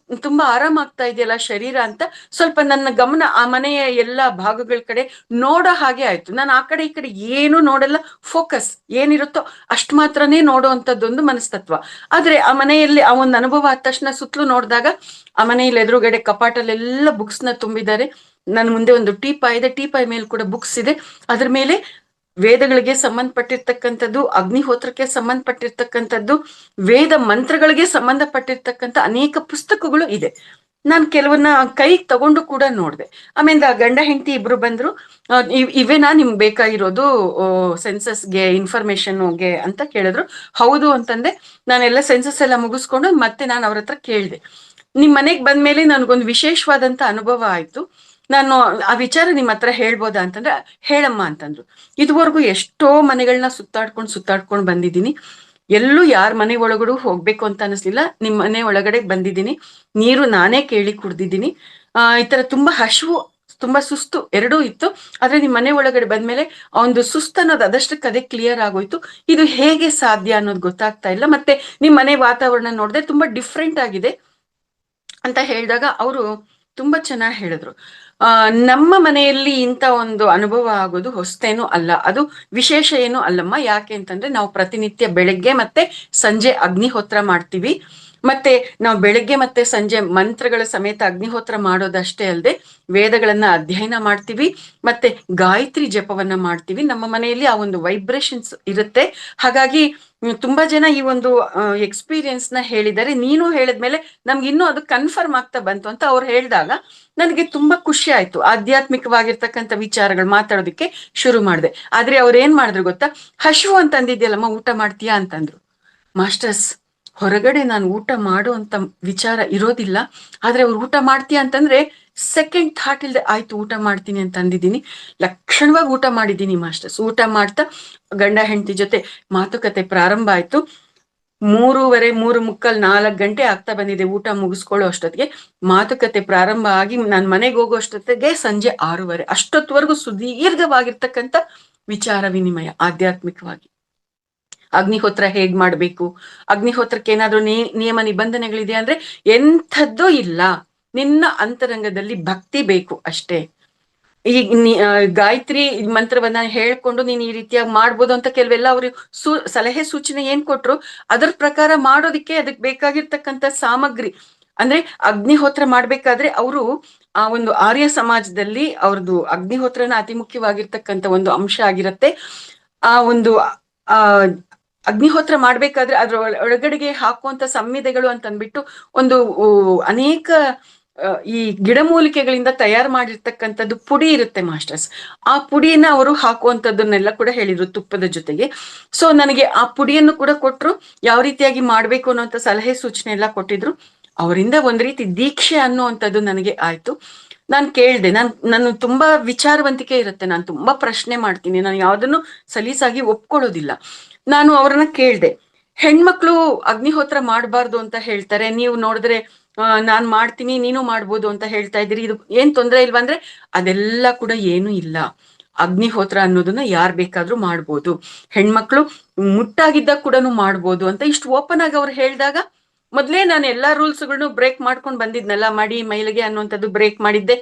ತುಂಬಾ ಆರಾಮಾಗ್ತಾ ಇದೆಯಲ್ಲ ಶರೀರ ಅಂತ ಸ್ವಲ್ಪ ನನ್ನ ಗಮನ ಆ ಮನೆಯ ಎಲ್ಲಾ ಭಾಗಗಳ ಕಡೆ ನೋಡೋ ಹಾಗೆ ಆಯ್ತು. ನಾನು ಆ ಕಡೆ ಈ ಕಡೆ ಏನು ನೋಡಲ್ಲ, ಫೋಕಸ್ ಏನಿರುತ್ತೋ ಅಷ್ಟು ಮಾತ್ರನೇ ನೋಡೋ ಅಂತದ್ದೊಂದು ಮನಸ್ತತ್ವ. ಆದ್ರೆ ಆ ಮನೆಯಲ್ಲಿ ಆ ಒಂದು ಅನುಭವ ಆದ ತಕ್ಷಣ ಸುತ್ತಲೂ ನೋಡಿದಾಗ ಆ ಮನೆಯಲ್ಲಿ ಎದುರುಗಡೆ ಕಪಾಟಲ್ಲೆಲ್ಲ ಬುಕ್ಸ್ ನ ತುಂಬಿದ್ದಾರೆ. ನನ್ನ ಮುಂದೆ ಒಂದು ಟೀಪಾಯ್ ಇದೆ. ಟೀಪಾಯ್ ಮೇಲೆ ಕೂಡ ಬುಕ್ಸ್ ಇದೆ. ಅದ್ರ ಮೇಲೆ ವೇದಗಳಿಗೆ ಸಂಬಂಧಪಟ್ಟಿರ್ತಕ್ಕಂಥದ್ದು, ಅಗ್ನಿಹೋತ್ರಕ್ಕೆ ಸಂಬಂಧಪಟ್ಟಿರ್ತಕ್ಕಂಥದ್ದು, ವೇದ ಮಂತ್ರಗಳಿಗೆ ಸಂಬಂಧಪಟ್ಟಿರ್ತಕ್ಕಂಥ ಅನೇಕ ಪುಸ್ತಕಗಳು ಇದೆ. ನಾನು ಕೆಲವನ್ನ ಕೈಗೆ ತಗೊಂಡು ಕೂಡ ನೋಡ್ದೆ. ಆಮೇಲೆ ಆ ಗಂಡ ಹೆಂಡತಿ ಇಬ್ರು ಬಂದ್ರು. ಇವೇನಾ ನಿಮ್ಗೆ ಬೇಕಾಗಿರೋದು ಸೆನ್ಸಸ್ಗೆ ಇನ್ಫಾರ್ಮೇಶನ್ಗೆ ಅಂತ ಕೇಳಿದ್ರು. ಹೌದು ಅಂತಂದೆ. ನಾನೆಲ್ಲ ಸೆನ್ಸಸ್ ಎಲ್ಲ ಮುಗಿಸ್ಕೊಂಡು ಮತ್ತೆ ನಾನು ಅವ್ರ ಹತ್ರ ಕೇಳಿದೆ, ನಿಮ್ ಮನೆಗ್ ಬಂದ್ಮೇಲೆ ನನ್ಗೊಂದು ವಿಶೇಷವಾದಂತ ಅನುಭವ ಆಯ್ತು, ನಾನು ಆ ವಿಚಾರ ನಿಮ್ ಹತ್ರ ಹೇಳ್ಬೋದಾ ಅಂತಂದ್ರೆ, ಹೇಳಮ್ಮ ಅಂತಂದ್ರು. ಇದುವರೆಗೂ ಎಷ್ಟೋ ಮನೆಗಳನ್ನ ಸುತ್ತಾಡ್ಕೊಂಡು ಬಂದಿದ್ದೀನಿ. ಎಲ್ಲೂ ಯಾರ ಮನೆ ಒಳಗಡೆ ಹೋಗ್ಬೇಕು ಅಂತ ಅನಿಸ್ಲಿಲ್ಲ. ನಿಮ್ ಮನೆ ಒಳಗಡೆ ಬಂದಿದ್ದೀನಿ. ನೀರು ನಾನೇ ಕೇಳಿ ಕುಡ್ದಿದ್ದೀನಿ. ಈ ತರ ತುಂಬಾ ಹಶುವು, ತುಂಬಾ ಸುಸ್ತು ಎರಡೂ ಇತ್ತು. ಆದ್ರೆ ನಿಮ್ ಮನೆ ಒಳಗಡೆ ಬಂದ್ಮೇಲೆ ಆ ಒಂದು ಸುಸ್ತು ಅನ್ನೋದು ಅದಷ್ಟಕ್ಕೆ ಅದೇ ಕ್ಲಿಯರ್ ಆಗೋಯ್ತು. ಇದು ಹೇಗೆ ಸಾಧ್ಯ ಅನ್ನೋದು ಗೊತ್ತಾಗ್ತಾ ಇಲ್ಲ. ಮತ್ತೆ ನಿಮ್ ಮನೆ ವಾತಾವರಣ ನೋಡಿದ್ರೆ ತುಂಬಾ ಡಿಫ್ರೆಂಟ್ ಆಗಿದೆ ಅಂತ ಹೇಳಿದಾಗ ಅವರು ತುಂಬಾ ಚೆನ್ನಾಗಿ ಹೇಳಿದ್ರು. ನಮ್ಮ ಮನೆಯಲ್ಲಿ ಇಂಥ ಒಂದು ಅನುಭವ ಆಗೋದು ಹೊಸ್ತೇನೂ ಅಲ್ಲ, ಅದು ವಿಶೇಷ ಏನೂ ಅಲ್ಲಮ್ಮ. ಯಾಕೆ ಅಂತಂದ್ರೆ ನಾವು ಪ್ರತಿನಿತ್ಯ ಬೆಳಗ್ಗೆ ಮತ್ತೆ ಸಂಜೆ ಅಗ್ನಿಹೋತ್ರ ಮಾಡ್ತೀವಿ. ಮತ್ತೆ ನಾವು ಬೆಳಗ್ಗೆ ಮತ್ತೆ ಸಂಜೆ ಮಂತ್ರಗಳ ಸಮೇತ ಅಗ್ನಿಹೋತ್ರ ಮಾಡೋದಷ್ಟೇ ಅಲ್ಲದೆ ವೇದಗಳನ್ನ ಅಧ್ಯಯನ ಮಾಡ್ತೀವಿ, ಮತ್ತೆ ಗಾಯತ್ರಿ ಜಪವನ್ನ ಮಾಡ್ತೀವಿ. ನಮ್ಮ ಮನೆಯಲ್ಲಿ ಆ ಒಂದು ವೈಬ್ರೇಷನ್ಸ್ ಇರುತ್ತೆ. ಹಾಗಾಗಿ ತುಂಬಾ ಜನ ಈ ಒಂದು ಎಕ್ಸ್ಪೀರಿಯನ್ಸ್ ನ ಹೇಳಿದ್ದಾರೆ. ನೀನು ಹೇಳಿದ್ಮೇಲೆ ನಮ್ಗೆ ಇನ್ನೂ ಅದು ಕನ್ಫರ್ಮ್ ಆಗ್ತಾ ಬಂತು ಅಂತ ಅವ್ರು ಹೇಳಿದಾಗ ನನಗೆ ತುಂಬಾ ಖುಷಿ ಆಯ್ತು. ಆಧ್ಯಾತ್ಮಿಕವಾಗಿರ್ತಕ್ಕಂಥ ವಿಚಾರಗಳು ಮಾತಾಡೋದಕ್ಕೆ ಶುರು ಮಾಡಿದೆ. ಆದ್ರೆ ಅವ್ರು ಏನ್ ಮಾಡಿದ್ರು ಗೊತ್ತಾ, ಹಶು ಅಂತಂದಿದ್ಯಲ್ಲಮ್ಮ ಊಟ ಮಾಡ್ತೀಯಾ ಅಂತಂದ್ರು. ಮಾಸ್ಟರ್ಸ್, ಹೊರಗಡೆ ನಾನು ಊಟ ಮಾಡುವಂತ ವಿಚಾರ ಇರೋದಿಲ್ಲ. ಆದ್ರೆ ಅವ್ರು ಊಟ ಮಾಡ್ತೀಯಾ ಅಂತಂದ್ರೆ ಸೆಕೆಂಡ್ ಥಾಟ್ ಇಲ್ದೆ ಆಯ್ತು ಊಟ ಮಾಡ್ತೀನಿ ಅಂತ ಅಂದಿದ್ದೀನಿ. ಲಕ್ಷಣವಾಗಿ ಊಟ ಮಾಡಿದ್ದೀನಿ ಮಾಸ್ಟರ್ಸ್. ಊಟ ಮಾಡ್ತಾ ಗಂಡ ಹೆಂಡತಿ ಜೊತೆ ಮಾತುಕತೆ ಪ್ರಾರಂಭ ಆಯ್ತು. 3:30, 3:45, 4 ಗಂಟೆ ಆಗ್ತಾ ಬಂದಿದೆ ಊಟ ಮುಗಿಸ್ಕೊಳ್ಳೋ ಅಷ್ಟೊತ್ತಿಗೆ. ಮಾತುಕತೆ ಪ್ರಾರಂಭ ಆಗಿ ನಾನು ಮನೆಗೆ ಹೋಗೋ ಅಷ್ಟೊತ್ತಿಗೆ ಸಂಜೆ 6:30. ಅಷ್ಟೊತ್ತವರೆಗೂ ಸುದೀರ್ಘವಾಗಿರ್ತಕ್ಕಂಥ ವಿಚಾರ ವಿನಿಮಯ ಆಧ್ಯಾತ್ಮಿಕವಾಗಿ. ಅಗ್ನಿಹೋತ್ರ ಹೇಗ್ ಮಾಡ್ಬೇಕು, ಅಗ್ನಿಹೋತ್ರಕ್ಕೆ ಏನಾದ್ರೂ ನಿಯಮ ನಿಬಂಧನೆಗಳಿದೆ ಅಂದ್ರೆ ಎಂಥದ್ದೂ ಇಲ್ಲ. ನಿನ್ನ ಅಂತರಂಗದಲ್ಲಿ ಭಕ್ತಿ ಬೇಕು ಅಷ್ಟೇ. ಈಗ ಗಾಯತ್ರಿ ಮಂತ್ರವನ್ನ ಹೇಳ್ಕೊಂಡು ನೀನ್ ಈ ರೀತಿಯಾಗಿ ಮಾಡ್ಬೋದು ಅಂತ ಕೆಲವೆಲ್ಲ ಅವರು ಸಲಹೆ ಸೂಚನೆ ಏನ್ ಕೊಟ್ರು ಅದರ ಪ್ರಕಾರ ಮಾಡೋದಿಕ್ಕೆ ಅದಕ್ಕೆ ಬೇಕಾಗಿರ್ತಕ್ಕಂಥ ಸಾಮಗ್ರಿ ಅಂದ್ರೆ ಅಗ್ನಿಹೋತ್ರ ಮಾಡ್ಬೇಕಾದ್ರೆ ಅವರು ಆ ಒಂದು ಆರ್ಯ ಸಮಾಜದಲ್ಲಿ ಅವ್ರದ್ದು ಅಗ್ನಿಹೋತ್ರನ ಅತಿ ಮುಖ್ಯವಾಗಿರ್ತಕ್ಕಂಥ ಒಂದು ಅಂಶ ಆಗಿರತ್ತೆ. ಆ ಒಂದು ಆ ಅಗ್ನಿಹೋತ್ರ ಮಾಡ್ಬೇಕಾದ್ರೆ ಅದ್ರ ಒಳಗಡೆಗೆ ಹಾಕುವಂತ ಸಂಹಿತೆಗಳು ಅಂತ ಅಂದ್ಬಿಟ್ಟು ಒಂದು ಅನೇಕ ಈ ಗಿಡಮೂಲಿಕೆಗಳಿಂದ ತಯಾರು ಮಾಡಿರ್ತಕ್ಕಂಥದ್ದು ಪುಡಿ ಇರುತ್ತೆ ಮಾಸ್ಟರ್ಸ್. ಆ ಪುಡಿಯನ್ನ ಅವರು ಹಾಕುವಂಥದ್ದನ್ನೆಲ್ಲ ಕೂಡ ಹೇಳಿದ್ರು ತುಪ್ಪದ ಜೊತೆಗೆ. ಸೊ ನನಗೆ ಆ ಪುಡಿಯನ್ನು ಕೂಡ ಕೊಟ್ರು, ಯಾವ ರೀತಿಯಾಗಿ ಮಾಡ್ಬೇಕು ಅನ್ನೋಂಥ ಸಲಹೆ ಸೂಚನೆ ಎಲ್ಲ ಕೊಟ್ಟಿದ್ರು. ಅವರಿಂದ ಒಂದ್ ರೀತಿ ದೀಕ್ಷೆ ಅನ್ನುವಂಥದ್ದು ನನಗೆ ಆಯ್ತು. ನಾನು ಕೇಳ್ದೆ, ನಾನು ತುಂಬಾ ವಿಚಾರವಂತಿಕೆ ಇರುತ್ತೆ, ನಾನು ತುಂಬಾ ಪ್ರಶ್ನೆ ಮಾಡ್ತೀನಿ, ನಾನು ಯಾವ್ದನ್ನು ಸಲೀಸಾಗಿ ಒಪ್ಕೊಳ್ಳೋದಿಲ್ಲ. ನಾನು ಅವ್ರನ್ನ ಕೇಳ್ದೆ, ಹೆಣ್ಮಕ್ಳು ಅಗ್ನಿಹೋತ್ರ ಮಾಡಬಾರ್ದು ಅಂತ ಹೇಳ್ತಾರೆ, ನೀವು ನೋಡಿದ್ರೆ ನಾನ್ ಮಾಡ್ತೀನಿ ನೀನು ಮಾಡ್ಬೋದು ಅಂತ ಹೇಳ್ತಾ ಇದ್ದೀರಿ, ಇದು ಏನ್ ತೊಂದ್ರೆ ಇಲ್ವಾ ಅಂದ್ರೆ ಅದೆಲ್ಲ ಕೂಡ ಏನು ಇಲ್ಲ. ಅಗ್ನಿಹೋತ್ರ ಅನ್ನೋದನ್ನ ಯಾರ್ ಬೇಕಾದ್ರೂ ಮಾಡ್ಬೋದು, ಹೆಣ್ಮಕ್ಳು ಮುಟ್ಟಾಗಿದ್ದಾಗ ಕೂಡ ಮಾಡ್ಬೋದು ಅಂತ ಇಷ್ಟು ಓಪನ್ ಆಗಿ ಅವ್ರು ಹೇಳಿದಾಗ, ಮೊದ್ಲೇ ನಾನು ಎಲ್ಲಾ ರೂಲ್ಸ್ಗಳನ್ನು ಬ್ರೇಕ್ ಮಾಡ್ಕೊಂಡು ಬಂದಿದ್ನಲ್ಲ, ಮಾಡಿ ಮೈಲಿಗೆ ಅನ್ನುವಂಥದ್ದು ಬ್ರೇಕ್ ಮಾಡಿದ್ದೆ.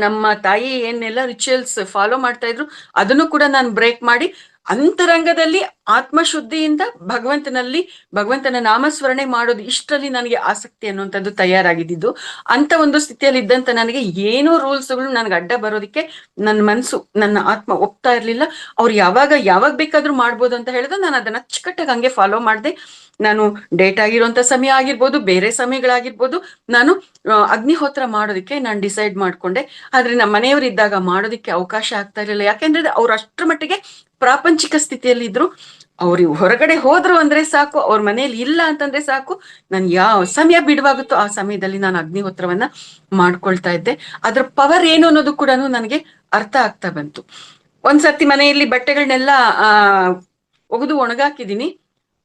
ನಮ್ಮ ತಾಯಿ ಏನೆಲ್ಲ ರಿಚುವಲ್ಸ್ ಫಾಲೋ ಮಾಡ್ತಾ ಇದ್ರು ಅದನ್ನು ಕೂಡ ನಾನು ಬ್ರೇಕ್ ಮಾಡಿ ಅಂತರಂಗದಲ್ಲಿ ಆತ್ಮಶುದ್ಧಿಯಿಂದ ಭಗವಂತನ ನಾಮಸ್ಮರಣೆ ಮಾಡೋದು, ಇಷ್ಟರಲ್ಲಿ ನನಗೆ ಆಸಕ್ತಿ ಅನ್ನುವಂಥದ್ದು ತಯಾರಾಗಿದ್ದು. ಅಂತ ಒಂದು ಸ್ಥಿತಿಯಲ್ಲಿ ಇದ್ದಂತ ನನಗೆ ಏನೋ ರೂಲ್ಸ್ಗಳು ನನಗೆ ಅಡ್ಡ ಬರೋದಕ್ಕೆ ನನ್ನ ಮನಸ್ಸು, ನನ್ನ ಆತ್ಮ ಒಪ್ತಾ ಇರ್ಲಿಲ್ಲ. ಅವ್ರು ಯಾವಾಗ ಬೇಕಾದ್ರೂ ಮಾಡ್ಬೋದು ಅಂತ ಹೇಳಿದ್ರೆ ನಾನು ಅದನ್ನ ಅಚ್ಚುಕಟ್ಟಾಗಿ ಹಂಗೆ ಫಾಲೋ ಮಾಡಿದೆ. ನಾನು ಡೇಟ್ ಆಗಿರುವಂತ ಸಮಯ ಆಗಿರ್ಬೋದು, ಬೇರೆ ಸಮಯಗಳಾಗಿರ್ಬೋದು, ನಾನು ಅಗ್ನಿಹೋತ್ರ ಮಾಡೋದಕ್ಕೆ ನಾನು ಡಿಸೈಡ್ ಮಾಡ್ಕೊಂಡೆ. ಆದ್ರೆ ನಮ್ಮ ಮನೆಯವರು ಇದ್ದಾಗ ಮಾಡೋದಕ್ಕೆ ಅವಕಾಶ ಆಗ್ತಾ ಇರಲಿಲ್ಲ. ಯಾಕೆಂದ್ರೆ ಅವ್ರು ಅಷ್ಟರ ಮಟ್ಟಿಗೆ ಪ್ರಾಪಂಚಿಕ ಸ್ಥಿತಿಯಲ್ಲಿ ಇದ್ರು. ಅವ್ರು ಹೊರಗಡೆ ಹೋದ್ರು ಅಂದ್ರೆ ಸಾಕು, ಅವ್ರ ಮನೆಯಲ್ಲಿ ಇಲ್ಲ ಅಂತಂದ್ರೆ ಸಾಕು, ನಾನು ಯಾವ ಸಮಯ ಬಿಡುವಾಗುತ್ತೋ ಆ ಸಮಯದಲ್ಲಿ ನಾನು ಅಗ್ನಿಹೋತ್ರವನ್ನ ಮಾಡ್ಕೊಳ್ತಾ ಇದ್ದೆ. ಅದ್ರ ಪವರ್ ಏನು ಅನ್ನೋದು ಕೂಡ ನನಗೆ ಅರ್ಥ ಆಗ್ತಾ ಬಂತು. ಒಂದ್ಸರ್ತಿ ಮನೆಯಲ್ಲಿ ಬಟ್ಟೆಗಳನ್ನೆಲ್ಲ ಒಗೆದು ಒಣಗಾಕಿದೀನಿ.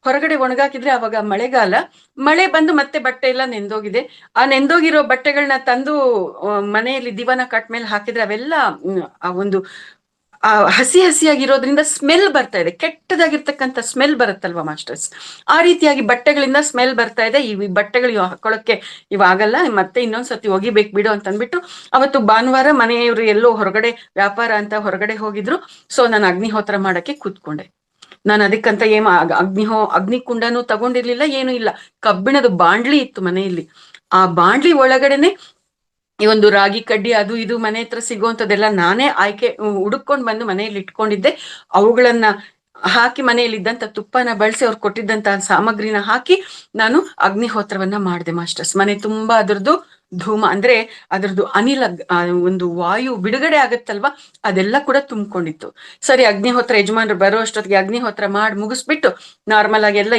ಹೊರಗಡೆ ಒಣಗಾಕಿದ್ರೆ ಅವಾಗ ಮಳೆ ಬಂದು ಮತ್ತೆ ಬಟ್ಟೆ ಎಲ್ಲ ನೆಂದೋಗಿದೆ. ಆ ನೆಂದೋಗಿರೋ ಬಟ್ಟೆಗಳನ್ನ ತಂದು ಮನೆಯಲ್ಲಿ ದಿವಾನ ಕಟ್ ಮೇಲೆ ಹಾಕಿದ್ರೆ ಅವೆಲ್ಲ ಆ ಒಂದು ಹಸಿಯಾಗಿರೋದ್ರಿಂದ ಸ್ಮೆಲ್ ಬರ್ತಾ ಇದೆ, ಕೆಟ್ಟದಾಗಿರ್ತಕ್ಕಂಥ ಸ್ಮೆಲ್ ಬರುತ್ತಲ್ವಾ ಮಾಸ್ಟರ್ಸ್, ಆ ರೀತಿಯಾಗಿ ಬಟ್ಟೆಗಳಿಂದ ಸ್ಮೆಲ್ ಬರ್ತಾ ಇದೆ. ಈ ಬಟ್ಟೆಗಳು ಹಾಕೊಳ್ಳೋಕೆ ಇವಾಗಲ್ಲ, ಮತ್ತೆ ಇನ್ನೊಂದ್ಸತಿ ಒಗಿಬೇಕು ಬಿಡು ಅಂತ ಅಂದ್ಬಿಟ್ಟು ಅವತ್ತು ಭಾನುವಾರ ಮನೆಯವರು ಎಲ್ಲೋ ಹೊರಗಡೆ ವ್ಯಾಪಾರ ಅಂತ ಹೊರಗಡೆ ಹೋಗಿದ್ರು. ಸೊ ನಾನು ಅಗ್ನಿಹೋತ್ರ ಮಾಡಕ್ಕೆ ಕೂತ್ಕೊಂಡೆ. ನಾನು ಅದಕ್ಕಂತ ಅಗ್ನಿ ಕುಂಡನು ತಗೊಂಡಿರ್ಲಿಲ್ಲ, ಏನು ಇಲ್ಲ. ಕಬ್ಬಿಣದ ಬಾಂಡ್ಲಿ ಇತ್ತು ಮನೆಯಲ್ಲಿ. ಆ ಬಾಂಡ್ಲಿ ಒಳಗಡೆನೆ ಈ ಒಂದು ರಾಗಿ ಕಡ್ಡಿ ಅದು ಇದು ಮನೆ ಹತ್ರ ಸಿಗುವಂತದ್ದೆಲ್ಲ ನಾನೇ ಹುಡುಕೊಂಡ್ ಬಂದು ಮನೆಯಲ್ಲಿ ಇಟ್ಕೊಂಡಿದ್ದೆ. ಅವುಗಳನ್ನ ಹಾಕಿ ಮನೆಯಲ್ಲಿದ್ದಂತ ತುಪ್ಪನ ಬಳಸಿ ಅವ್ರು ಕೊಟ್ಟಿದ್ದಂತ ಸಾಮಗ್ರಿನ ಹಾಕಿ ನಾನು ಅಗ್ನಿಹೋತ್ರವನ್ನ ಮಾಡಿದೆ ಮಾಸ್ಟರ್ಸ್. ಮನೆ ತುಂಬಾ ಅದರದ್ದು ಧೂಮ ಅಂದ್ರೆ ಅದರದ್ದು ಅನಿಲ, ಒಂದು ವಾಯು ಬಿಡುಗಡೆ ಆಗತ್ತಲ್ವಾ, ಅದೆಲ್ಲ ಕೂಡ ತುಂಬಿಕೊಂಡಿತ್ತು. ಸರಿ, ಅಗ್ನಿಹೋತ್ರ ಯಜಮಾನ್ರು ಬರೋ ಅಷ್ಟೊತ್ತಿಗೆ ಅಗ್ನಿಹೋತ್ರ ಮಾಡಿ ಮುಗಿಸ್ಬಿಟ್ಟು ನಾರ್ಮಲ್ ಆಗಿ ಎಲ್ಲ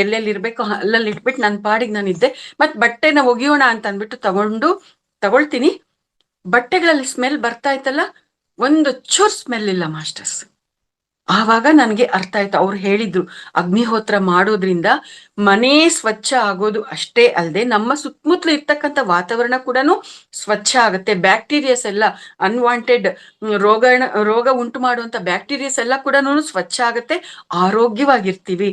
ಎಲ್ಲೆಲ್ಲಿ ಇರ್ಬೇಕು ಅಲ್ಲಲ್ಲಿ ಇಟ್ಬಿಟ್ಟು ನನ್ನ ಪಾಡಿಗೆ ನಾನಿದ್ದೆ. ಮತ್ ಬಟ್ಟೆನ ಒಗಿಯೋಣ ಅಂತ ಅಂದ್ಬಿಟ್ಟು ತಗೊಳ್ತೀನಿ. ಬಟ್ಟೆಗಳಲ್ಲಿ ಸ್ಮೆಲ್ ಬರ್ತಾ ಇತ್ತಲ್ಲ, ಒಂದು ಚೂರ್ ಸ್ಮೆಲ್ ಇಲ್ಲ ಮಾಸ್ಟರ್ಸ್. ಆವಾಗ ನನ್ಗೆ ಅರ್ಥ ಆಯ್ತು. ಅವ್ರು ಹೇಳಿದ್ರು ಅಗ್ನಿಹೋತ್ರ ಮಾಡೋದ್ರಿಂದ ಮನೆ ಸ್ವಚ್ಛ ಆಗೋದು ಅಷ್ಟೇ ಅಲ್ಲದೆ ನಮ್ಮ ಸುತ್ತಮುತ್ತಲು ಇರ್ತಕ್ಕಂಥ ವಾತಾವರಣ ಕೂಡ ಸ್ವಚ್ಛ ಆಗುತ್ತೆ. ಬ್ಯಾಕ್ಟೀರಿಯಾಸ್ ಎಲ್ಲ, ಅನ್ವಾಂಟೆಡ್ ರೋಗ ಉಂಟು ಮಾಡುವಂತ ಬ್ಯಾಕ್ಟೀರಿಯಾಸ್ ಎಲ್ಲ ಕೂಡ ಸ್ವಚ್ಛ ಆಗುತ್ತೆ, ಆರೋಗ್ಯವಾಗಿರ್ತೀವಿ.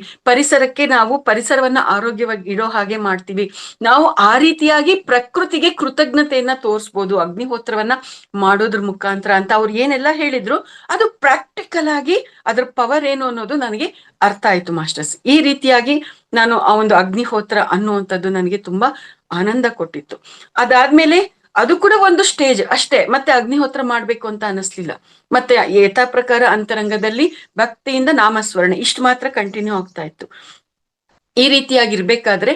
ನಾವು ಪರಿಸರವನ್ನ ಆರೋಗ್ಯವಾಗಿ ಇಡೋ ಹಾಗೆ ಮಾಡ್ತೀವಿ. ನಾವು ಆ ರೀತಿಯಾಗಿ ಪ್ರಕೃತಿಗೆ ಕೃತಜ್ಞತೆಯನ್ನ ತೋರಿಸ್ಬೋದು ಅಗ್ನಿಹೋತ್ರವನ್ನ ಮಾಡೋದ್ರ ಮುಖಾಂತರ ಅಂತ ಅವ್ರು ಏನೆಲ್ಲ ಹೇಳಿದ್ರು ಅದು ಪ್ರಾಕ್ಟಿಕಲ್ ಆಗಿ ಅದ್ರ ಪವರ್ ಏನು ಅನ್ನೋದು ನನಗೆ ಅರ್ಥ ಆಯ್ತು ಮಾಸ್ಟರ್ಸ್. ಈ ರೀತಿಯಾಗಿ ನಾನು ಆ ಒಂದು ಅಗ್ನಿಹೋತ್ರ ಅನ್ನುವಂಥದ್ದು ನನಗೆ ತುಂಬಾ ಆನಂದ ಕೊಟ್ಟಿತ್ತು. ಅದಾದ್ಮೇಲೆ ಅದು ಕೂಡ ಒಂದು ಸ್ಟೇಜ್ ಅಷ್ಟೇ, ಮತ್ತೆ ಅಗ್ನಿಹೋತ್ರ ಮಾಡ್ಬೇಕು ಅಂತ ಅನಿಸ್ಲಿಲ್ಲ. ಮತ್ತೆ ಯಥಾ ಪ್ರಕಾರ ಅಂತರಂಗದಲ್ಲಿ ಭಕ್ತಿಯಿಂದ ನಾಮಸ್ಮರಣೆ ಇಷ್ಟು ಮಾತ್ರ ಕಂಟಿನ್ಯೂ ಆಗ್ತಾ ಇತ್ತು. ಈ ರೀತಿಯಾಗಿರ್ಬೇಕಾದ್ರೆ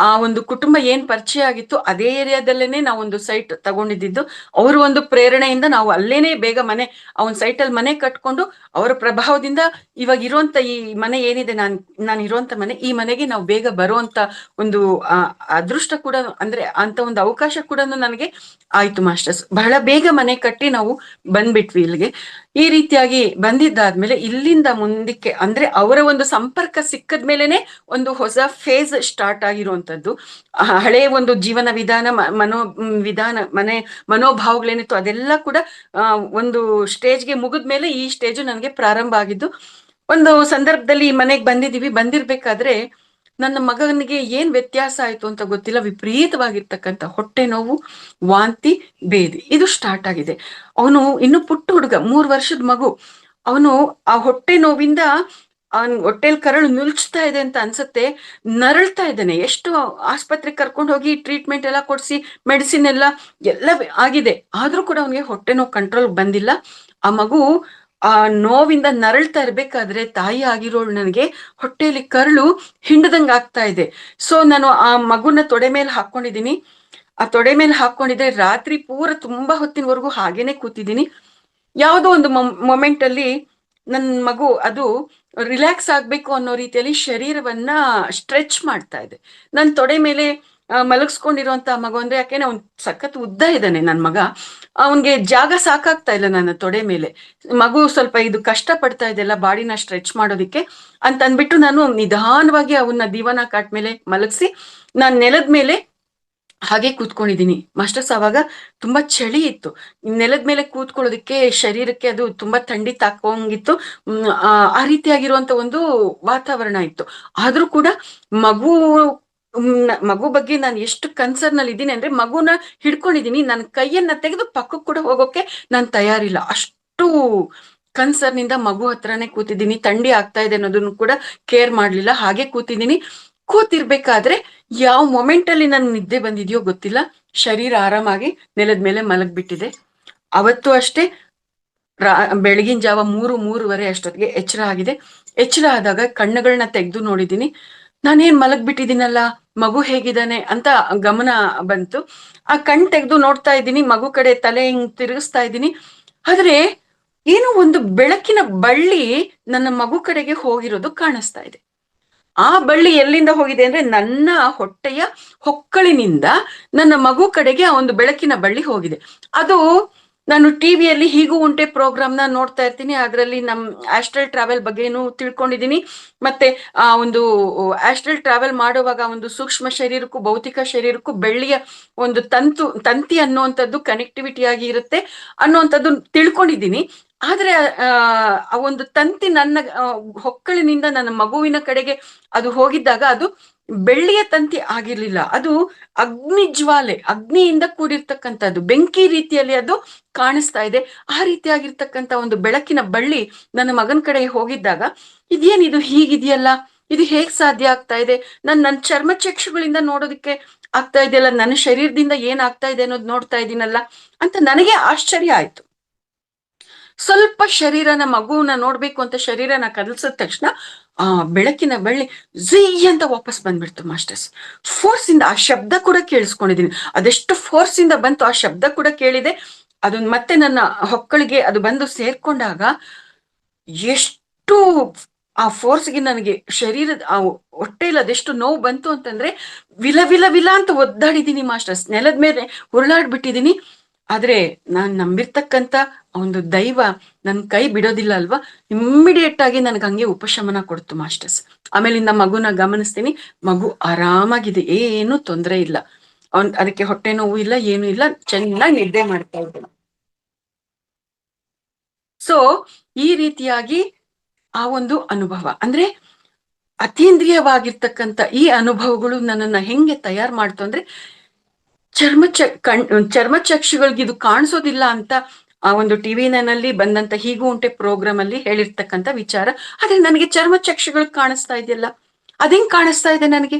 ಆ ಒಂದು ಕುಟುಂಬ ಏನ್ ಪರಿಚಯ ಆಗಿತ್ತು ಅದೇ ಏರಿಯಾದಲ್ಲೇನೆ ನಾವು ಒಂದು ಸೈಟ್ ತಗೊಂಡಿದ್ದು. ಅವರು ಒಂದು ಪ್ರೇರಣೆಯಿಂದ ನಾವು ಅಲ್ಲೇನೆ ಬೇಗ ಆ ಒಂದು ಸೈಟ್ ಅಲ್ಲಿ ಮನೆ ಕಟ್ಕೊಂಡು ಅವರ ಪ್ರಭಾವದಿಂದ ಇವಾಗ ಇರುವಂತ ಈ ಮನೆ ಏನಿದೆ, ನಾನು ಇರುವಂತ ಮನೆ, ಈ ಮನೆಗೆ ನಾವು ಬೇಗ ಬರುವಂತ ಒಂದು ಅದೃಷ್ಟ ಕೂಡ, ಅಂದ್ರೆ ಅಂತ ಒಂದು ಅವಕಾಶ ಕೂಡ ನನಗೆ ಆಯ್ತು ಮಾಸ್ಟರ್ಸ್. ಬಹಳ ಬೇಗ ಮನೆ ಕಟ್ಟಿ ನಾವು ಬಂದ್ಬಿಟ್ವಿ ಇಲ್ಲಿಗೆ. ಈ ರೀತಿಯಾಗಿ ಬಂದಿದ್ದಾದ್ಮೇಲೆ ಇಲ್ಲಿಂದ ಮುಂದಕ್ಕೆ ಅಂದ್ರೆ ಅವರ ಒಂದು ಸಂಪರ್ಕ ಸಿಕ್ಕದ್ಮೇಲೆನೆ ಒಂದು ಹೊಸ ಫೇಸ್ ಸ್ಟಾರ್ಟ್ ಆಗಿರುವಂತದ್ದು. ಹಳೆಯ ಒಂದು ಜೀವನ ವಿಧಾನ, ಮನೋಭಾವಗಳೇನಿತ್ತು ಅದೆಲ್ಲ ಕೂಡ ಒಂದು ಸ್ಟೇಜ್ಗೆ ಮುಗಿದ್ಮೇಲೆ ಈ ಸ್ಟೇಜು ನನಗೆ ಪ್ರಾರಂಭ ಆಗಿದ್ದು. ಒಂದು ಸಂದರ್ಭದಲ್ಲಿ ಮನೆಗೆ ಬಂದಿರ್ಬೇಕಾದ್ರೆ ನನ್ನ ಮಗನಿಗೆ ಏನ್ ವ್ಯತ್ಯಾಸ ಆಯ್ತು ಅಂತ ಗೊತ್ತಿಲ್ಲ, ವಿಪರೀತವಾಗಿರ್ತಕ್ಕಂಥ ಹೊಟ್ಟೆ ನೋವು, ವಾಂತಿ, ಬೇದಿ ಇದು ಸ್ಟಾರ್ಟ್ ಆಗಿದೆ. ಅವನು ಇನ್ನು ಪುಟ್ಟ ಹುಡುಗ, 3 ವರ್ಷದ ಮಗು. ಅವನು ಆ ಹೊಟ್ಟೆ ನೋವಿಂದ ಹೊಟ್ಟೆಲ್ ಕರಳು ನುಲ್ಚ್ತಾ ಇದೆ ಅಂತ ಅನ್ಸತ್ತೆ, ನರಳ್ತಾ ಇದ್ದಾನೆ. ಎಷ್ಟು ಆಸ್ಪತ್ರೆಗೆ ಕರ್ಕೊಂಡು ಹೋಗಿ ಟ್ರೀಟ್ಮೆಂಟ್ ಎಲ್ಲ ಕೊಡ್ಸಿ ಮೆಡಿಸಿನ್ ಎಲ್ಲ ಆಗಿದೆ, ಆದ್ರೂ ಕೂಡ ಅವನಿಗೆ ಹೊಟ್ಟೆ ನೋವು ಕಂಟ್ರೋಲ್ ಬಂದಿಲ್ಲ. ಆ ಮಗು ಆ ನೋವಿಂದ ನರಳ್ತಾ ಇರ್ಬೇಕಾದ್ರೆ ತಾಯಿ ಆಗಿರೋಳು ನನಗೆ ಹೊಟ್ಟೆಯಲ್ಲಿ ಕರಳು ಹಿಂಡದಂಗ ಆಗ್ತಾ ಇದೆ. ಸೊ ನಾನು ಆ ಮಗುನ ತೊಡೆ ಮೇಲೆ ಹಾಕೊಂಡಿದ್ದೀನಿ. ಆ ತೊಡೆ ಮೇಲೆ ಹಾಕೊಂಡಿದ್ರೆ ರಾತ್ರಿ ಪೂರ ತುಂಬಾ ಹೊತ್ತಿನವರೆಗೂ ಹಾಗೇನೆ ಕೂತಿದ್ದೀನಿ. ಯಾವುದೋ ಒಂದು ಮೊಮೆಂಟ್ ಅಲ್ಲಿ ನನ್ನ ಮಗು ಅದು ರಿಲ್ಯಾಕ್ಸ್ ಆಗ್ಬೇಕು ಅನ್ನೋ ರೀತಿಯಲ್ಲಿ ಶರೀರವನ್ನ ಸ್ಟ್ರೆಚ್ ಮಾಡ್ತಾ ಇದೆ. ನನ್ನ ತೊಡೆ ಮೇಲೆ ಮಲಗಿಸ್ಕೊಂಡಿರುವಂತ ಮಗು, ಅಂದ್ರೆ ಯಾಕೆಂದ್ರೆ ಅವ್ನ್ ಸಖತ್ ಉದ್ದ ಇದ್ದಾನೆ ನನ್ನ ಮಗ, ಅವನ್ಗೆ ಜಾಗ ಸಾಕಾಗ್ತಾ ಇಲ್ಲ ನನ್ನ ತೊಡೆ ಮೇಲೆ. ಮಗು ಸ್ವಲ್ಪ ಇದು ಕಷ್ಟ ಪಡ್ತಾ ಇದೆಲ್ಲ ಬಾಡಿನ ಸ್ಟ್ರೆಚ್ ಮಾಡೋದಿಕ್ಕೆ ಅಂತ ಅಂದ್ಬಿಟ್ಟು ನಾನು ನಿಧಾನವಾಗಿ ಅವನ್ನ ದಿವಾನ ಕಾಟ್ ಮೇಲೆ ಮಲಗಿಸಿ ನಾನು ನೆಲದ ಮೇಲೆ ಹಾಗೆ ಕೂತ್ಕೊಂಡಿದ್ದೀನಿ ಮಾಸ್ಟರ್ಸ್. ಆವಾಗ ತುಂಬಾ ಚಳಿ ಇತ್ತು, ನೆಲದ ಮೇಲೆ ಕೂತ್ಕೊಳ್ಳೋದಕ್ಕೆ ಶರೀರಕ್ಕೆ ಅದು ತುಂಬಾ ಥಂಡಿ ತಾಕೋಂಗಿತ್ತು. ಆ ರೀತಿಯಾಗಿರುವಂತ ಒಂದು ವಾತಾವರಣ ಇತ್ತು. ಆದ್ರೂ ಕೂಡ ಮಗು ಮಗು ಬಗ್ಗೆ ನಾನು ಎಷ್ಟು ಕನ್ಸರ್ನ್ ಅಲ್ಲಿ ಇದ್ದೀನಿ ಅಂದ್ರೆ, ಮಗುನ ಹಿಡ್ಕೊಂಡಿದೀನಿ, ನನ್ನ ಕೈಯನ್ನ ತೆಗೆದು ಪಕ್ಕಕ್ಕೆ ಕೂಡ ಹೋಗೋಕೆ ನಾನು ತಯಾರಿಲ್ಲ. ಅಷ್ಟು ಕನ್ಸರ್ನ್ ಇಂದ ಮಗು ಹತ್ರನೇ ಕೂತಿದ್ದೀನಿ. ಥಂಡಿ ಆಗ್ತಾ ಇದೆ ಅನ್ನೋದನ್ನು ಕೂಡ ಕೇರ್ ಮಾಡ್ಲಿಲ್ಲ, ಹಾಗೆ ಕೂತಿದ್ದೀನಿ. ಕೂತಿರ್ಬೇಕಾದ್ರೆ ಯಾವ ಮೊಮೆಂಟ್ ಅಲ್ಲಿ ನನ್ ನಿದ್ದೆ ಬಂದಿದ್ಯೋ ಗೊತ್ತಿಲ್ಲ, ಶರೀರ ಆರಾಮಾಗಿ ನೆಲದ ಮೇಲೆ ಮಲಗ್ಬಿಟ್ಟಿದೆ. ಅವತ್ತು ಅಷ್ಟೇ ಬೆಳಗಿನ ಜಾವ 3-3:30 ಅಷ್ಟೊತ್ತಿಗೆ ಎಚ್ಚರ ಆಗಿದೆ. ಎಚ್ಚರ ಆದಾಗ ಕಣ್ಣುಗಳನ್ನ ತೆಗೆದು ನೋಡಿದೀನಿ, ನಾನೇನ್ ಮಲಗ್ಬಿಟ್ಟಿದ್ದೀನಲ್ಲ, ಮಗು ಹೇಗಿದ್ದಾನೆ ಅಂತ ಗಮನ ಬಂತು. ಆ ಕಣ್ ತೆಗೆದು ನೋಡ್ತಾ ಇದ್ದೀನಿ, ಮಗು ಕಡೆ ತಲೆ ಹಿಂಗ್ ತಿರುಗಿಸ್ತಾ ಇದ್ದೀನಿ. ಆದ್ರೆ ಏನೋ ಒಂದು ಬೆಳಕಿನ ಬಳ್ಳಿ ನನ್ನ ಮಗು ಕಡೆಗೆ ಹೋಗಿರೋದು ಕಾಣಿಸ್ತಾ ಇದೆ. ಆ ಬಳ್ಳಿ ಎಲ್ಲಿಂದ ಹೋಗಿದೆ ಅಂದ್ರೆ, ನನ್ನ ಹೊಟ್ಟೆಯ ಹೊಕ್ಕಳಿನಿಂದ ನನ್ನ ಮಗು ಕಡೆಗೆ ಆ ಒಂದು ಬೆಳಕಿನ ಬಳ್ಳಿ ಹೋಗಿದೆ. ಅದು ನಾನು ಟಿವಿಯಲ್ಲಿ ಹೀಗೂ ಉಂಟೆ ಪ್ರೋಗ್ರಾಮ್ನ ನೋಡ್ತಾ ಇರ್ತೀನಿ, ಅದರಲ್ಲಿ ನಮ್ ಆಸ್ಟ್ರಲ್ ಟ್ರಾವೆಲ್ ಬಗ್ಗೆನೂ ತಿಳ್ಕೊಂಡಿದ್ದೀನಿ. ಮತ್ತೆ ಆ ಒಂದು ಆಸ್ಟ್ರಲ್ ಟ್ರಾವೆಲ್ ಮಾಡುವಾಗ ಒಂದು ಸೂಕ್ಷ್ಮ ಶರೀರಕ್ಕೂ ಭೌತಿಕ ಶರೀರಕ್ಕೂ ಬೆಳ್ಳಿಯ ಒಂದು ತಂತಿ ಅನ್ನುವಂಥದ್ದು ಕನೆಕ್ಟಿವಿಟಿ ಆಗಿ ಇರುತ್ತೆ ಅನ್ನುವಂಥದ್ದು ತಿಳ್ಕೊಂಡಿದ್ದೀನಿ. ಆದ್ರೆ ಆ ಒಂದು ತಂತಿ ನನ್ನ ಹೊಕ್ಕಳಿನಿಂದ ನನ್ನ ಮಗುವಿನ ಕಡೆಗೆ ಅದು ಹೋಗಿದ್ದಾಗ ಅದು ಬೆಳ್ಳಿಯ ತಂತಿ ಆಗಿರ್ಲಿಲ್ಲ, ಅದು ಅಗ್ನಿ ಜ್ವಾಲೆ, ಅಗ್ನಿಯಿಂದ ಕೂಡಿರ್ತಕ್ಕಂಥದ್ದು, ಬೆಂಕಿ ರೀತಿಯಲ್ಲಿ ಅದು ಕಾಣಿಸ್ತಾ ಇದೆ. ಆ ರೀತಿಯಾಗಿರ್ತಕ್ಕಂಥ ಒಂದು ಬೆಳಕಿನ ಬಳ್ಳಿ ನನ್ನ ಮಗನ ಕಡೆಗೆ ಹೋಗಿದ್ದಾಗ, ಇದೇನಿದು ಹೀಗಿದೆಯಲ್ಲ, ಇದು ಹೇಗ್ ಸಾಧ್ಯ ಆಗ್ತಾ ಇದೆ, ನನ್ನ ಚರ್ಮಚಕ್ಷುಗಳಿಂದ ನೋಡೋದಕ್ಕೆ ಆಗ್ತಾ ಇದೆಯಲ್ಲ, ನನ್ನ ಶರೀರದಿಂದ ಏನ್ ಆಗ್ತಾ ಇದೆ ಅನ್ನೋದು ನೋಡ್ತಾ ಇದ್ದೀನಲ್ಲ ಅಂತ ನನಗೆ ಆಶ್ಚರ್ಯ ಆಯ್ತು. ಸ್ವಲ್ಪ ಶರೀರನ, ಮಗುವನ್ನ ನೋಡ್ಬೇಕು ಅಂತ ಶರೀರನ ಕದಲ್ಸಿದ ತಕ್ಷಣ ಆ ಬೆಳಕಿನ ಬಳ್ಳಿ ಝೀ ಅಂತ ವಾಪಸ್ ಬಂದ್ಬಿಡ್ತು ಮಾಸ್ಟರ್ಸ್. ಫೋರ್ಸ್ ಇಂದ ಆ ಶಬ್ದ ಕೂಡ ಕೇಳಿಸ್ಕೊಂಡಿದೀನಿ, ಅದೆಷ್ಟು ಫೋರ್ಸ್ ಇಂದ ಬಂತು ಆ ಶಬ್ದ ಕೂಡ ಕೇಳಿದೆ. ಅದನ್ನ ಮತ್ತೆ ನನ್ನ ಹೊಕ್ಕಳಿಗೆ ಅದು ಬಂದು ಸೇರ್ಕೊಂಡಾಗ ಎಷ್ಟು ಆ ಫೋರ್ಸ್ಗೆ ನನಗೆ ಶರೀರದ ಆ ಹೊಟ್ಟೆಯಲ್ಲಿ ಅದೆಷ್ಟು ನೋವು ಬಂತು ಅಂತಂದ್ರೆ, ವಿಲ ವಿಲ ವಿಲ ಅಂತ ಒದ್ದಾಡಿದೀನಿ ಮಾಸ್ಟರ್ಸ್, ನೆಲದ ಮೇಲೆ ಉರುಳಾಡ್ಬಿಟ್ಟಿದೀನಿ. ಆದ್ರೆ ನಾನ್ ನಂಬಿರ್ತಕ್ಕಂಥ ಒಂದು ದೈವ ನನ್ ಕೈ ಬಿಡೋದಿಲ್ಲ ಅಲ್ವಾ, ಇಮ್ಮಿಡಿಯೇಟ್ ಆಗಿ ನನ್ಗೆ ಹಂಗೆ ಉಪಶಮನ ಕೊಡ್ತು ಮಾಸ್ಟರ್ಸ್. ಆಮೇಲಿಂದ ಮಗುನ ಗಮನಿಸ್ತೀನಿ, ಮಗು ಆರಾಮಾಗಿದೆ, ಏನು ತೊಂದರೆ ಇಲ್ಲ, ಅದಕ್ಕೆ ಹೊಟ್ಟೆ ನೋವು ಇಲ್ಲ, ಏನು ಇಲ್ಲ, ಚೆನ್ನಾಗಿ ನಿದ್ದೆ ಮಾಡ್ತಾ ಇದ್ದಾನೆ. ಸೊ ಈ ರೀತಿಯಾಗಿ ಆ ಒಂದು ಅನುಭವ ಅಂದ್ರೆ, ಅತೀಂದ್ರಿಯವಾಗಿರ್ತಕ್ಕಂಥ ಈ ಅನುಭವಗಳು ನನ್ನನ್ನ ಹೆಂಗೆ ತಯಾರು ಮಾಡ್ತು ಅಂದ್ರೆ, ಚರ್ಮಚಕ್ಷುಗಳಿಗೆ ಇದು ಕಾಣಿಸೋದಿಲ್ಲ ಅಂತ ಆ ಒಂದು ಟಿವಿನಲ್ಲಿ ಬಂದಂತ ಹೀಗೂ ಉಂಟೆ ಪ್ರೋಗ್ರಾಮ್ ಅಲ್ಲಿ ಹೇಳಿರ್ತಕ್ಕಂಥ ವಿಚಾರ. ಆದ್ರೆ ನನಗೆ ಚರ್ಮಚಕ್ಷುಗಳು ಕಾಣಿಸ್ತಾ ಇದೆಯಲ್ಲ, ಅದೇಂಗ್ ಕಾಣಿಸ್ತಾ ಇದೆ ನನಗೆ,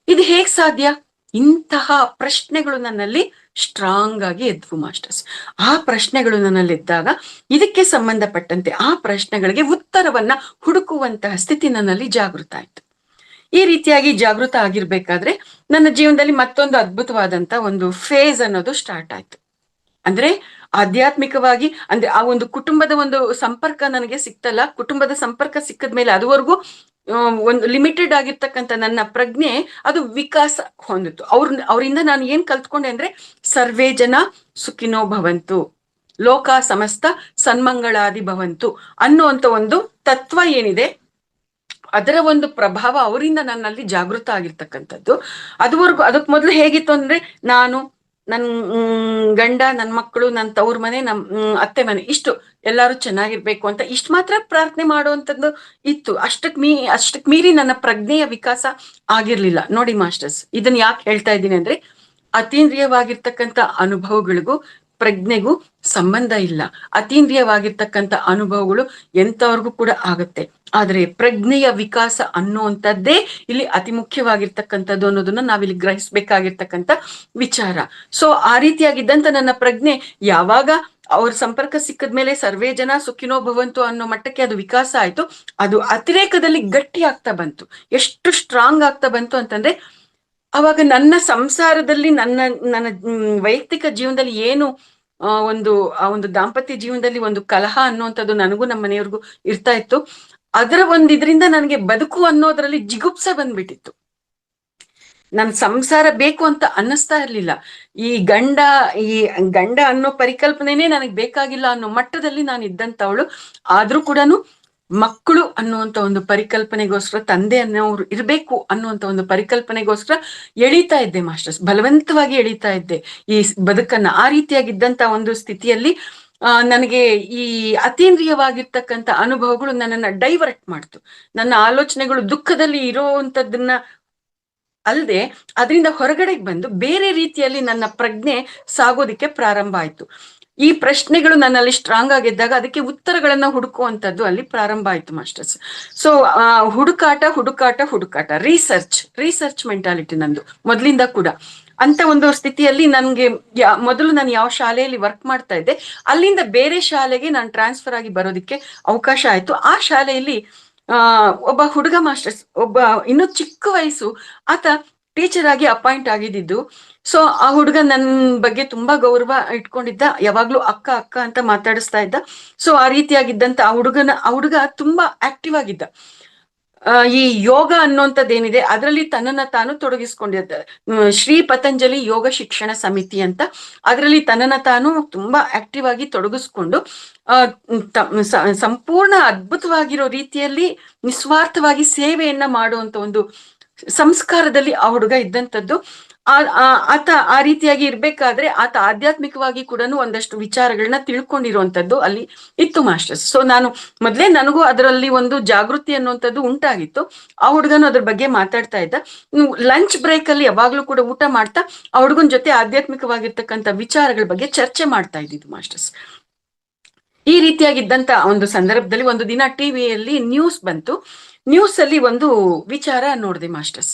ಇದು ಹೇಗ್ ಸಾಧ್ಯ? ಇಂತಹ ಪ್ರಶ್ನೆಗಳು ನನ್ನಲ್ಲಿ ಸ್ಟ್ರಾಂಗ್ ಆಗಿ ಎದ್ವು ಮಾಸ್ಟರ್ಸ್. ಆ ಪ್ರಶ್ನೆಗಳು ನನ್ನಲ್ಲಿ ಇದ್ದಾಗ ಇದಕ್ಕೆ ಸಂಬಂಧಪಟ್ಟಂತೆ ಆ ಪ್ರಶ್ನೆಗಳಿಗೆ ಉತ್ತರವನ್ನ ಹುಡುಕುವಂತಹ ಸ್ಥಿತಿ ನನ್ನಲ್ಲಿ ಜಾಗೃತ ಆಯ್ತು. ಈ ರೀತಿಯಾಗಿ ಜಾಗೃತ ಆಗಿರ್ಬೇಕಾದ್ರೆ ನನ್ನ ಜೀವನದಲ್ಲಿ ಮತ್ತೊಂದು ಅದ್ಭುತವಾದಂತ ಒಂದು ಫೇಸ್ ಅನ್ನೋದು ಸ್ಟಾರ್ಟ್ ಆಯ್ತು. ಅಂದ್ರೆ ಆಧ್ಯಾತ್ಮಿಕವಾಗಿ, ಅಂದ್ರೆ ಆ ಒಂದು ಕುಟುಂಬದ ಒಂದು ಸಂಪರ್ಕ ನನಗೆ ಸಿಕ್ತಲ್ಲ, ಕುಟುಂಬದ ಸಂಪರ್ಕ ಸಿಕ್ಕದ್ಮೇಲೆ ಅದುವರೆಗೂ ಒಂದು ಲಿಮಿಟೆಡ್ ಆಗಿರ್ತಕ್ಕಂಥ ನನ್ನ ಪ್ರಜ್ಞೆ ಅದು ವಿಕಾಸ ಹೊಂದಿತ್ತು. ಅವರಿಂದ ನಾನು ಏನ್ ಕಲ್ತ್ಕೊಂಡೆ ಅಂದ್ರೆ, ಸರ್ವೇ ಜನ ಸುಖಿನೋ ಭವಂತು, ಲೋಕ ಸಮಸ್ತ ಸನ್ಮಂಗಳಾದಿ ಭವಂತು ಅನ್ನುವಂತ ಒಂದು ತತ್ವ ಏನಿದೆ, ಅದರ ಒಂದು ಪ್ರಭಾವ ಅವರಿಂದ ನನ್ನಲ್ಲಿ ಜಾಗೃತ ಆಗಿರ್ತಕ್ಕಂಥದ್ದು. ಅದುವರೆಗೂ ಅದಕ್ ಮೊದಲು ಹೇಗಿತ್ತು ಅಂದ್ರೆ, ನಾನು ನನ್ ಗಂಡ, ನನ್ ಮಕ್ಕಳು, ನನ್ ತವ್ರ ಮನೆ, ಅತ್ತೆ ಮನೆ, ಇಷ್ಟು ಎಲ್ಲಾರು ಚೆನ್ನಾಗಿರ್ಬೇಕು ಅಂತ ಇಷ್ಟು ಮಾತ್ರ ಪ್ರಾರ್ಥನೆ ಮಾಡುವಂಥದ್ದು ಇತ್ತು. ಅಷ್ಟಕ್ ಮೀರಿ ನನ್ನ ಪ್ರಜ್ಞೆಯ ವಿಕಾಸ ಆಗಿರ್ಲಿಲ್ಲ. ನೋಡಿ ಮಾಸ್ಟರ್ಸ್, ಇದನ್ನ ಯಾಕೆ ಹೇಳ್ತಾ ಇದ್ದೀನಿ ಅಂದ್ರೆ, ಅತೀಂದ್ರಿಯವಾಗಿರ್ತಕ್ಕಂಥ ಅನುಭವಗಳಿಗೂ ಪ್ರಜ್ಞೆಗೂ ಸಂಬಂಧ ಇಲ್ಲ. ಅತೀಂದ್ರಿಯವಾಗಿರ್ತಕ್ಕಂಥ ಅನುಭವಗಳು ಎಂತವ್ರಿಗೂ ಕೂಡ ಆಗುತ್ತೆ, ಆದ್ರೆ ಪ್ರಜ್ಞೆಯ ವಿಕಾಸ ಅನ್ನುವಂಥದ್ದೇ ಇಲ್ಲಿ ಅತಿ ಮುಖ್ಯವಾಗಿರ್ತಕ್ಕಂಥದ್ದು ಅನ್ನೋದನ್ನ ನಾವಿಲ್ಲಿ ಗ್ರಹಿಸ್ಬೇಕಾಗಿರ್ತಕ್ಕಂಥ ವಿಚಾರ. ಸೊ ಆ ರೀತಿಯಾಗಿದ್ದಂತ ನನ್ನ ಪ್ರಜ್ಞೆ ಯಾವಾಗ ಅವ್ರ ಸಂಪರ್ಕ ಸಿಕ್ಕದ್ಮೇಲೆ ಸರ್ವೇ ಜನ ಸುಖಿನೋ ಭವಂತು ಅನ್ನೋ ಮಟ್ಟಕ್ಕೆ ಅದು ವಿಕಾಸ ಆಯ್ತು, ಅದು ಅತಿರೇಕದಲ್ಲಿ ಗಟ್ಟಿ ಆಗ್ತಾ ಬಂತು. ಎಷ್ಟು ಸ್ಟ್ರಾಂಗ್ ಆಗ್ತಾ ಬಂತು ಅಂತಂದ್ರೆ, ಅವಾಗ ನನ್ನ ಸಂಸಾರದಲ್ಲಿ, ನನ್ನ ವೈಯಕ್ತಿಕ ಜೀವನದಲ್ಲಿ ಏನು ಆ ಒಂದು ದಾಂಪತ್ಯ ಜೀವನದಲ್ಲಿ ಒಂದು ಕಲಹ ಅನ್ನುವಂಥದ್ದು ನನಗೂ ನಮ್ಮ ಮನೆಯವ್ರಿಗೂ ಇರ್ತಾ ಇತ್ತು, ಅದರ ಇದರಿಂದ ನನಗೆ ಬದುಕು ಅನ್ನೋದ್ರಲ್ಲಿ ಜಿಗುಪ್ಸ ಬಂದ್ಬಿಟ್ಟಿತ್ತು. ನನ್ ಸಂಸಾರ ಬೇಕು ಅಂತ ಅನ್ನಿಸ್ತಾ ಇರ್ಲಿಲ್ಲ. ಈ ಗಂಡ ಅನ್ನೋ ಪರಿಕಲ್ಪನೆನೇ ನನಗೆ ಬೇಕಾಗಿಲ್ಲ ಅನ್ನೋ ಮಟ್ಟದಲ್ಲಿ ನಾನು ಇದ್ದಂತವಳು. ಆದ್ರೂ ಕೂಡ ಮಕ್ಕಳು ಅನ್ನುವಂತ ಒಂದು ಪರಿಕಲ್ಪನೆಗೋಸ್ಕರ, ತಂದೆ ಅನ್ನೋರು ಇರ್ಬೇಕು ಅನ್ನುವಂತ ಒಂದು ಪರಿಕಲ್ಪನೆಗೋಸ್ಕರ ಎಳೀತಾ ಇದ್ದೆ ಮಾಸ್ಟರ್ಸ್, ಬಲವಂತವಾಗಿ ಎಳೀತಾ ಇದ್ದೆ ಈ ಬದುಕನ್ನ. ಆ ರೀತಿಯಾಗಿದ್ದಂತ ಒಂದು ಸ್ಥಿತಿಯಲ್ಲಿ ನನಗೆ ಈ ಅತೀಂದ್ರಿಯವಾಗಿರ್ತಕ್ಕಂಥ ಅನುಭವಗಳು ನನ್ನನ್ನ ಡೈವರ್ಟ್ ಮಾಡ್ತು. ನನ್ನ ಆಲೋಚನೆಗಳು ದುಃಖದಲ್ಲಿ ಇರೋವಂಥದ್ದನ್ನ ಅಲ್ಲದೆ ಅದರಿಂದ ಹೊರಗಡೆಗೆ ಬಂದು ಬೇರೆ ರೀತಿಯಲ್ಲಿ ನನ್ನ ಪ್ರಜ್ಞೆ ಸಾಗೋದಿಕ್ಕೆ ಪ್ರಾರಂಭ ಆಯ್ತು. ಈ ಪ್ರಶ್ನೆಗಳು ನನ್ನಲ್ಲಿ ಸ್ಟ್ರಾಂಗ್ ಆಗಿದ್ದಾಗ ಅದಕ್ಕೆ ಉತ್ತರಗಳನ್ನ ಹುಡುಕುವಂಥದ್ದು ಅಲ್ಲಿ ಪ್ರಾರಂಭ ಆಯ್ತು ಮಾಸ್ಟರ್ಸ್. ಸೊ ಹುಡುಕಾಟ, ರಿಸರ್ಚ್ ಮೆಂಟಾಲಿಟಿ ನಂದು ಮೊದಲಿಂದ ಕೂಡ. ಅಂತ ಒಂದು ಸ್ಥಿತಿಯಲ್ಲಿ ನನ್ಗೆ ಮೊದಲು ನಾನು ಯಾವ ಶಾಲೆಯಲ್ಲಿ ವರ್ಕ್ ಮಾಡ್ತಾ ಇದ್ದೆ ಅಲ್ಲಿಂದ ಬೇರೆ ಶಾಲೆಗೆ ನಾನು ಟ್ರಾನ್ಸ್ಫರ್ ಆಗಿ ಬರೋದಕ್ಕೆ ಅವಕಾಶ ಆಯ್ತು. ಆ ಶಾಲೆಯಲ್ಲಿ ಒಬ್ಬ ಹುಡುಗ ಮಾಸ್ಟರ್ಸ್, ಒಬ್ಬ ಇನ್ನೂ ಚಿಕ್ಕ ವಯಸ್ಸು, ಆತ ಟೀಚರ್ ಆಗಿ ಅಪಾಯಿಂಟ್ ಆಗಿದ್ದು. ಸೊ ಆ ಹುಡುಗ ನನ್ನ ಬಗ್ಗೆ ತುಂಬಾ ಗೌರವ ಇಟ್ಕೊಂಡಿದ್ದ, ಯಾವಾಗ್ಲೂ ಅಕ್ಕ ಅಕ್ಕ ಅಂತ ಮಾತಾಡಿಸ್ತಾ ಇದ್ದ. ಸೊ ಆ ರೀತಿಯಾಗಿದ್ದಂತ ಆ ಹುಡುಗ ತುಂಬಾ ಆಕ್ಟಿವ್ ಆಗಿದ್ದ. ಈ ಯೋಗ ಅನ್ನುವಂಥದ್ದೇನಿದೆ ಅದರಲ್ಲಿ ತನ್ನನ್ನ ತಾನು ತೊಡಗಿಸ್ಕೊಂಡಿರ್ತಾರೆ. ಶ್ರೀ ಪತಂಜಲಿ ಯೋಗ ಶಿಕ್ಷಣ ಸಮಿತಿ ಅಂತ, ಅದರಲ್ಲಿ ತನ್ನನ್ನ ತಾನು ತುಂಬಾ ಆಕ್ಟಿವ್ ಆಗಿ ತೊಡಗಿಸ್ಕೊಂಡು ಸಂಪೂರ್ಣ ಅದ್ಭುತವಾಗಿರೋ ರೀತಿಯಲ್ಲಿ ನಿಸ್ವಾರ್ಥವಾಗಿ ಸೇವೆಯನ್ನ ಮಾಡುವಂತ ಒಂದು ಸಂಸ್ಕಾರದಲ್ಲಿ ಆ ಹುಡುಗ ಇದ್ದಂಥದ್ದು. ಆತ ಆ ರೀತಿಯಾಗಿ ಇರ್ಬೇಕಾದ್ರೆ ಆತ ಆಧ್ಯಾತ್ಮಿಕವಾಗಿ ಕೂಡ ಒಂದಷ್ಟು ವಿಚಾರಗಳನ್ನ ತಿಳ್ಕೊಂಡಿರುವಂತದ್ದು ಅಲ್ಲಿ ಇತ್ತು ಮಾಸ್ಟರ್ಸ್. ಸೊ ನಾನು ಮೊದ್ಲೇ ನನಗೂ ಅದರಲ್ಲಿ ಒಂದು ಜಾಗೃತಿ ಅನ್ನುವಂಥದ್ದು ಉಂಟಾಗಿತ್ತು. ಆ ಹುಡುಗನು ಅದ್ರ ಬಗ್ಗೆ ಮಾತಾಡ್ತಾ ಇದ್ದ. ಲಂಚ್ ಬ್ರೇಕ್ ಅಲ್ಲಿ ಯಾವಾಗ್ಲೂ ಕೂಡ ಊಟ ಮಾಡ್ತಾ ಆ ಹುಡುಗನ ಜೊತೆ ಆಧ್ಯಾತ್ಮಿಕವಾಗಿರ್ತಕ್ಕಂಥ ವಿಚಾರಗಳ ಬಗ್ಗೆ ಚರ್ಚೆ ಮಾಡ್ತಾ ಇದ್ದಿದ್ದು ಮಾಸ್ಟರ್ಸ್. ಈ ರೀತಿಯಾಗಿದ್ದಂತ ಒಂದು ಸಂದರ್ಭದಲ್ಲಿ ಒಂದು ದಿನ ಟಿವಿಯಲ್ಲಿ ನ್ಯೂಸ್ ಬಂತು. ನ್ಯೂಸ್ ಅಲ್ಲಿ ಒಂದು ವಿಚಾರ ನೋಡಿದೆ ಮಾಸ್ಟರ್ಸ್.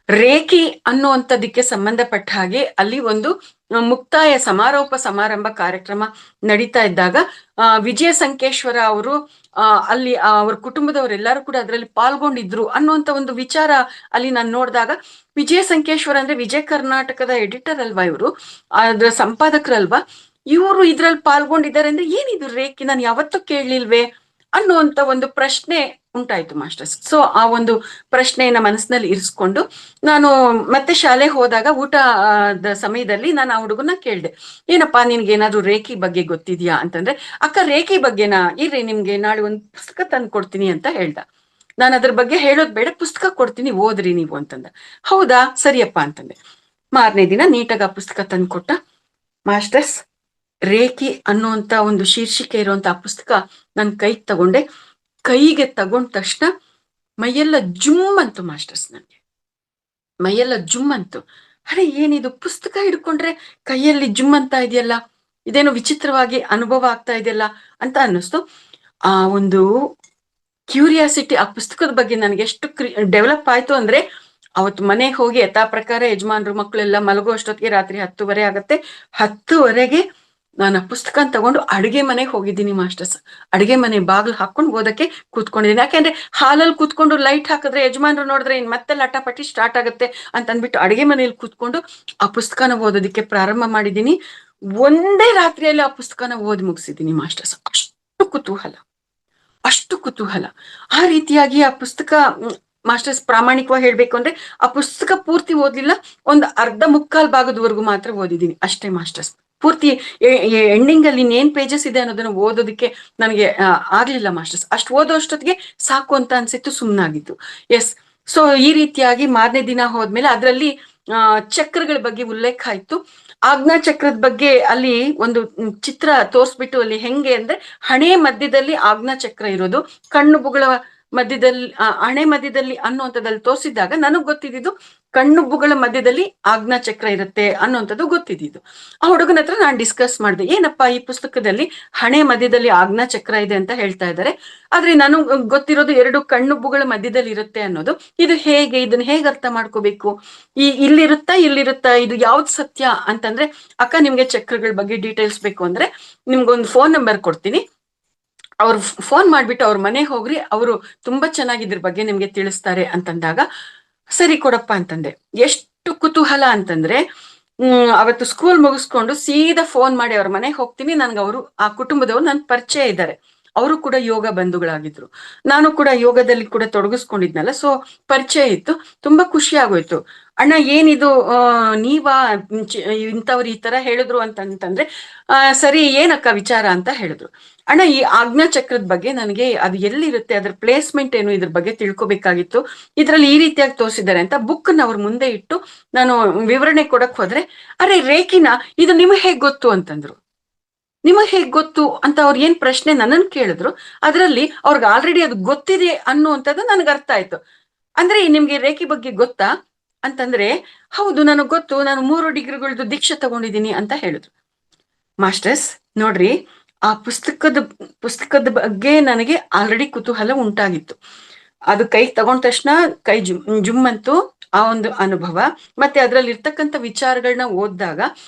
ರೇಖಿ ಅನ್ನುವಂಥದ್ದಕ್ಕೆ ಸಂಬಂಧಪಟ್ಟ ಹಾಗೆ ಅಲ್ಲಿ ಒಂದು ಮುಕ್ತಾಯ ಸಮಾರಂಭ ಕಾರ್ಯಕ್ರಮ ನಡೀತಾ ಇದ್ದಾಗ ವಿಜಯ ಸಂಕೇಶ್ವರ ಅವರು ಅಲ್ಲಿ ಅವ್ರ ಕುಟುಂಬದವರೆಲ್ಲರೂ ಕೂಡ ಅದರಲ್ಲಿ ಪಾಲ್ಗೊಂಡಿದ್ರು ಅನ್ನುವಂತ ಒಂದು ವಿಚಾರ ಅಲ್ಲಿ ನಾನು ನೋಡಿದಾಗ, ವಿಜಯ ಸಂಕೇಶ್ವರ ಅಂದ್ರೆ ವಿಜಯ ಕರ್ನಾಟಕದ ಎಡಿಟರ್ ಅಲ್ವಾ, ಇವರು ಅದ್ರ ಸಂಪಾದಕರಲ್ವಾ, ಇವರು ಇದ್ರಲ್ಲಿ ಪಾಲ್ಗೊಂಡಿದ್ದಾರೆ ಅಂದ್ರೆ ಏನಿದು ರೇಖಿ, ನಾನು ಯಾವತ್ತೂ ಕೇಳಲಿಲ್ವೇ ಅನ್ನುವಂತ ಒಂದು ಪ್ರಶ್ನೆ ಉಂಟಾಯ್ತು ಮಾಸ್ಟರ್ಸ್. ಸೊ ಆ ಒಂದು ಪ್ರಶ್ನೆಯನ್ನ ಮನಸ್ಸಿನಲ್ಲಿ ಇರಿಸ್ಕೊಂಡು ನಾನು ಮತ್ತೆ ಶಾಲೆಗೆ ಹೋದಾಗ ಊಟದ ಸಮಯದಲ್ಲಿ ನಾನು ಆ ಹುಡುಗನ ಕೇಳ್ದೆ, ಏನಪ್ಪಾ ನಿನ್ಗೆ ಏನಾದ್ರು ರೇಖಿ ಬಗ್ಗೆ ಗೊತ್ತಿದ್ಯಾ ಅಂತಂದ್ರೆ, ಅಕ್ಕ ರೇಖಿ ಬಗ್ಗೆನಾ, ಇರ್ರಿ ನಿಮ್ಗೆ ನಾಳೆ ಒಂದು ಪುಸ್ತಕ ತಂದು ಕೊಡ್ತೀನಿ ಅಂತ ಹೇಳ್ದ. ನಾನು ಅದ್ರ ಬಗ್ಗೆ ಹೇಳೋದ್ ಬೇಡ, ಪುಸ್ತಕ ಕೊಡ್ತೀನಿ ಓದ್ರಿ ನೀವು ಅಂತಂದ. ಹೌದಾ ಸರಿಯಪ್ಪ ಅಂತಂದೆ. ಮಾರನೇ ದಿನ ನೀಟಾಗಿ ಆ ಪುಸ್ತಕ ತಂದು ಕೊಟ್ಟ ಮಾಸ್ಟರ್ಸ್. ರೇಖಿ ಅನ್ನುವಂತ ಒಂದು ಶೀರ್ಷಿಕೆ ಇರುವಂತ ಆ ಪುಸ್ತಕ ನನ್ ಕೈಗೆ ತಗೊಂಡೆ. ಕೈಗೆ ತಗೊಂಡ ತಕ್ಷಣ ಮೈಯೆಲ್ಲ ಜುಮ್ ಅಂತು ಮಾಸ್ಟರ್ಸ್. ನನ್ಗೆ ಮೈಯೆಲ್ಲ ಜುಮ್ ಅಂತು. ಅರೆ ಏನಿದು, ಪುಸ್ತಕ ಹಿಡ್ಕೊಂಡ್ರೆ ಕೈಯಲ್ಲಿ ಜುಮ್ ಅಂತ ಇದೆಯಲ್ಲ, ಇದೇನೋ ವಿಚಿತ್ರವಾಗಿ ಅನುಭವ ಆಗ್ತಾ ಇದೆಯಲ್ಲ ಅಂತ ಅನ್ನಿಸ್ತು. ಆ ಒಂದು ಕ್ಯೂರಿಯಾಸಿಟಿ ಆ ಪುಸ್ತಕದ ಬಗ್ಗೆ ನನಗೆ ಎಷ್ಟು ಡೆವಲಪ್ ಆಯ್ತು ಅಂದ್ರೆ, ಅವತ್ತು ಮನೆಗೆ ಹೋಗಿ ಯಥಾ ಪ್ರಕಾರ ಯಜಮಾನ್ರು ಮಕ್ಕಳೆಲ್ಲ ಮಲಗೋ ಅಷ್ಟೊತ್ತಿಗೆ ರಾತ್ರಿ 10:30 ಆಗತ್ತೆ. 10:30ಗೆ ನಾನು ಆ ಪುಸ್ತಕ ತಗೊಂಡು ಅಡುಗೆ ಮನೆಗೆ ಹೋಗಿದ್ದೀನಿ ಮಾಸ್ಟರ್ಸ್. ಅಡುಗೆ ಮನೆ ಬಾಗಿಲು ಹಾಕೊಂಡು ಓದಕ್ಕೆ ಕೂತ್ಕೊಂಡಿದ್ದೀನಿ. ಯಾಕೆಂದ್ರೆ ಹಾಲಲ್ಲಿ ಕೂತ್ಕೊಂಡು ಲೈಟ್ ಹಾಕಿದ್ರೆ ಯಜಮಾನ್ರು ನೋಡಿದ್ರೆ ಇನ್ ಮತ್ತೆ ಲಟಾಪಟಿ ಸ್ಟಾರ್ಟ್ ಆಗುತ್ತೆ ಅಂತ ಅಂದ್ಬಿಟ್ಟು ಅಡುಗೆ ಮನೆಯಲ್ಲಿ ಕೂತ್ಕೊಂಡು ಆ ಪುಸ್ತಕನ ಓದೋದಕ್ಕೆ ಪ್ರಾರಂಭ ಮಾಡಿದ್ದೀನಿ. ಒಂದೇ ರಾತ್ರಿಯಲ್ಲಿ ಆ ಪುಸ್ತಕನ ಓದಿ ಮುಗಿಸಿದ್ದೀನಿ ಮಾಸ್ಟರ್ಸ್. ಅಷ್ಟು ಕುತೂಹಲ. ಆ ರೀತಿಯಾಗಿ ಆ ಪುಸ್ತಕ ಮಾಸ್ಟರ್ಸ್, ಪ್ರಾಮಾಣಿಕವಾಗಿ ಹೇಳ್ಬೇಕು ಅಂದ್ರೆ ಆ ಪುಸ್ತಕ ಪೂರ್ತಿ ಓದ್ಲಿಲ್ಲ, ಒಂದು ಅರ್ಧ ಮುಕ್ಕಾಲ್ ಭಾಗದವರೆಗೂ ಮಾತ್ರ ಓದಿದ್ದೀನಿ ಅಷ್ಟೇ ಮಾಸ್ಟರ್ಸ್. ಪೂರ್ತಿ ಎಂಡಿಂಗ್ ಅಲ್ಲಿ ಇನ್ನೇನ್ ಪೇಜಸ್ ಇದೆ ಅನ್ನೋದನ್ನ ಓದೋದಕ್ಕೆ ನನಗೆ ಆಗ್ಲಿಲ್ಲ ಮಾಸ್ಟರ್ಸ್. ಅಷ್ಟು ಓದೋ ಅಷ್ಟೊತ್ತಿಗೆ ಸಾಕು ಅಂತ ಅನ್ಸಿತ್ತು, ಸುಮ್ನಾಗಿತ್ತು. ಎಸ್. ಸೊ ಈ ರೀತಿಯಾಗಿ ಮಾರನೇ ದಿನ ಹೋದ್ಮೇಲೆ ಅದರಲ್ಲಿ ಚಕ್ರಗಳ ಬಗ್ಗೆ ಉಲ್ಲೇಖ ಆಯ್ತು. ಆಜ್ಞಾ ಚಕ್ರದ ಬಗ್ಗೆ ಅಲ್ಲಿ ಒಂದು ಚಿತ್ರ ತೋರ್ಸ್ಬಿಟ್ಟು, ಅಲ್ಲಿ ಹೆಂಗೆ ಅಂದ್ರೆ ಹಣೆ ಮಧ್ಯದಲ್ಲಿ ಆಜ್ಞಾ ಚಕ್ರ ಇರೋದು, ಕಣ್ಣು ಬುಗಳ ಮಧ್ಯದಲ್ಲಿ ಹಣೆ ಮಧ್ಯದಲ್ಲಿ ಅನ್ನುವಂಥದ್ದಲ್ಲಿ ತೋರಿಸಿದಾಗ ನನಗ್ ಗೊತ್ತಿದ್ದು ಕಣ್ಣುಬ್ಬುಗಳ ಮಧ್ಯದಲ್ಲಿ ಆಜ್ಞಾ ಚಕ್ರ ಇರುತ್ತೆ ಅನ್ನುವಂಥದ್ದು ಗೊತ್ತಿದ್ದು. ಆ ಹುಡುಗನ ಹತ್ರ ನಾನು ಡಿಸ್ಕಸ್ ಮಾಡಿದೆ, ಏನಪ್ಪಾ ಈ ಪುಸ್ತಕದಲ್ಲಿ ಹಣೆ ಮಧ್ಯದಲ್ಲಿ ಆಜ್ಞಾ ಚಕ್ರ ಇದೆ ಅಂತ ಹೇಳ್ತಾ ಇದ್ದಾರೆ, ಆದ್ರೆ ನನಗ್ ಗೊತ್ತಿರೋದು 2 ಕಣ್ಣುಬ್ಬುಗಳ ಮಧ್ಯದಲ್ಲಿ ಇರುತ್ತೆ ಅನ್ನೋದು. ಇದು ಹೇಗೆ, ಇದನ್ನ ಹೇಗೆ ಅರ್ಥ ಮಾಡ್ಕೋಬೇಕು, ಇಲ್ಲಿರುತ್ತಾ ಇದು ಯಾವ್ದು ಸತ್ಯ ಅಂತಂದ್ರೆ, ಅಕ್ಕ ನಿಮ್ಗೆ ಚಕ್ರಗಳ ಬಗ್ಗೆ ಡೀಟೇಲ್ಸ್ ಬೇಕು ಅಂದ್ರೆ ನಿಮ್ಗೊಂದು ಫೋನ್ ನಂಬರ್ ಕೊಡ್ತೀನಿ, ಅವ್ರು ಫೋನ್ ಮಾಡ್ಬಿಟ್ಟು ಅವ್ರ ಮನೆಗೆ ಹೋಗ್ರಿ, ಅವರು ತುಂಬಾ ಚೆನ್ನಾಗಿ ಇದ್ರ ಬಗ್ಗೆ ನಿಮ್ಗೆ ತಿಳಿಸ್ತಾರೆ ಅಂತಂದಾಗ, ಸರಿ ಕೊಡಪ್ಪ ಅಂತಂದೆ. ಎಷ್ಟು ಕುತೂಹಲ ಅಂತಂದ್ರೆ, ಅವತ್ತು ಸ್ಕೂಲ್ ಮುಗಿಸ್ಕೊಂಡು ಸೀದಾ ಫೋನ್ ಮಾಡಿ ಅವ್ರ ಮನೆಗೆ ಹೋಗ್ತೀನಿ, ನನ್ಗೆ ಅವರು ಆ ಕುಟುಂಬದವ್ರು ನನ್ ಪರಿಚಯ ಇದ್ದಾರೆ. ಅವರು ಕೂಡ ಯೋಗ ಬಂಧುಗಳಾಗಿದ್ರು. ನಾನು ಕೂಡ ಯೋಗದಲ್ಲಿ ಕೂಡ ತೊಡಗಿಸ್ಕೊಂಡಿದ್ನಲ್ಲ, ಸೊ ಪರಿಚಯ ಇತ್ತು. ತುಂಬಾ ಖುಷಿ ಆಗೋಯ್ತು. ಅಣ್ಣ ಏನಿದು ನೀವಾ ಇಂಥವ್ರು ಈ ತರ ಹೇಳಿದ್ರು ಅಂತಂದ್ರೆ ಸರಿ ಏನಕ್ಕ ವಿಚಾರ ಅಂತ ಹೇಳಿದ್ರು. ಅಣ್ಣ ಈ ಆಜ್ಞಾ ಚಕ್ರದ ಬಗ್ಗೆ ನನಗೆ ಅದು ಎಲ್ಲಿರುತ್ತೆ, ಅದ್ರ ಪ್ಲೇಸ್ಮೆಂಟ್ ಏನು, ಇದ್ರ ಬಗ್ಗೆ ತಿಳ್ಕೊಬೇಕಾಗಿತ್ತು. ಇದ್ರಲ್ಲಿ ಈ ರೀತಿಯಾಗಿ ತೋರಿಸಿದ್ದಾರೆ ಅಂತ ಬುಕ್ ನ ಅವ್ರ ಮುಂದೆ ಇಟ್ಟು ನಾನು ವಿವರಣೆ ಕೊಡಕ್ ಹೋದ್ರೆ, ಅರೆ ರೇಖಿನ ಇದು ನಿಮಗೆ ಹೇಗ್ ಗೊತ್ತು ಅಂತಂದ್ರು. ನಿಮಗ್ ಹೇಗ್ ಗೊತ್ತು ಅಂತ ಅವ್ರು ಏನ್ ಪ್ರಶ್ನೆ ನನ್ನನ್ ಕೇಳಿದ್ರು, ಅದ್ರಲ್ಲಿ ಅವ್ರಿಗೆ ಆಲ್ರೆಡಿ ಅದು ಗೊತ್ತಿದೆ ಅನ್ನುವಂಥದ್ದು ನನ್ಗೆ ಅರ್ಥ ಆಯ್ತು. ಅಂದ್ರೆ ನಿಮ್ಗೆ ರೇಖೆ ಬಗ್ಗೆ ಗೊತ್ತಾ ಅಂತಂದ್ರೆ, ಹೌದು ನನಗ್ ಗೊತ್ತು, ನಾನು 3 ಡಿಗ್ರಿಗಳದ್ದು ದೀಕ್ಷೆ ತಗೊಂಡಿದ್ದೀನಿ ಅಂತ ಹೇಳಿದ್ರು. ಮಾಸ್ಟರ್ಸ್ ನೋಡ್ರಿ, ಆ ಪುಸ್ತಕದ ಬಗ್ಗೆ ನನಗೆ ಆಲ್ರೆಡಿ ಕುತೂಹಲ ಉಂಟಾಗಿತ್ತು. ಅದು ಕೈ ತಗೊಂಡ ತಕ್ಷಣ ಕೈ ಜುಮ್ಮಂತು ಆ ಒಂದು ಅನುಭವ, ಮತ್ತೆ ಅದ್ರಲ್ಲಿ ಇರ್ತಕ್ಕಂಥ ವಿಚಾರಗಳನ್ನ ಓದಿದಾಗ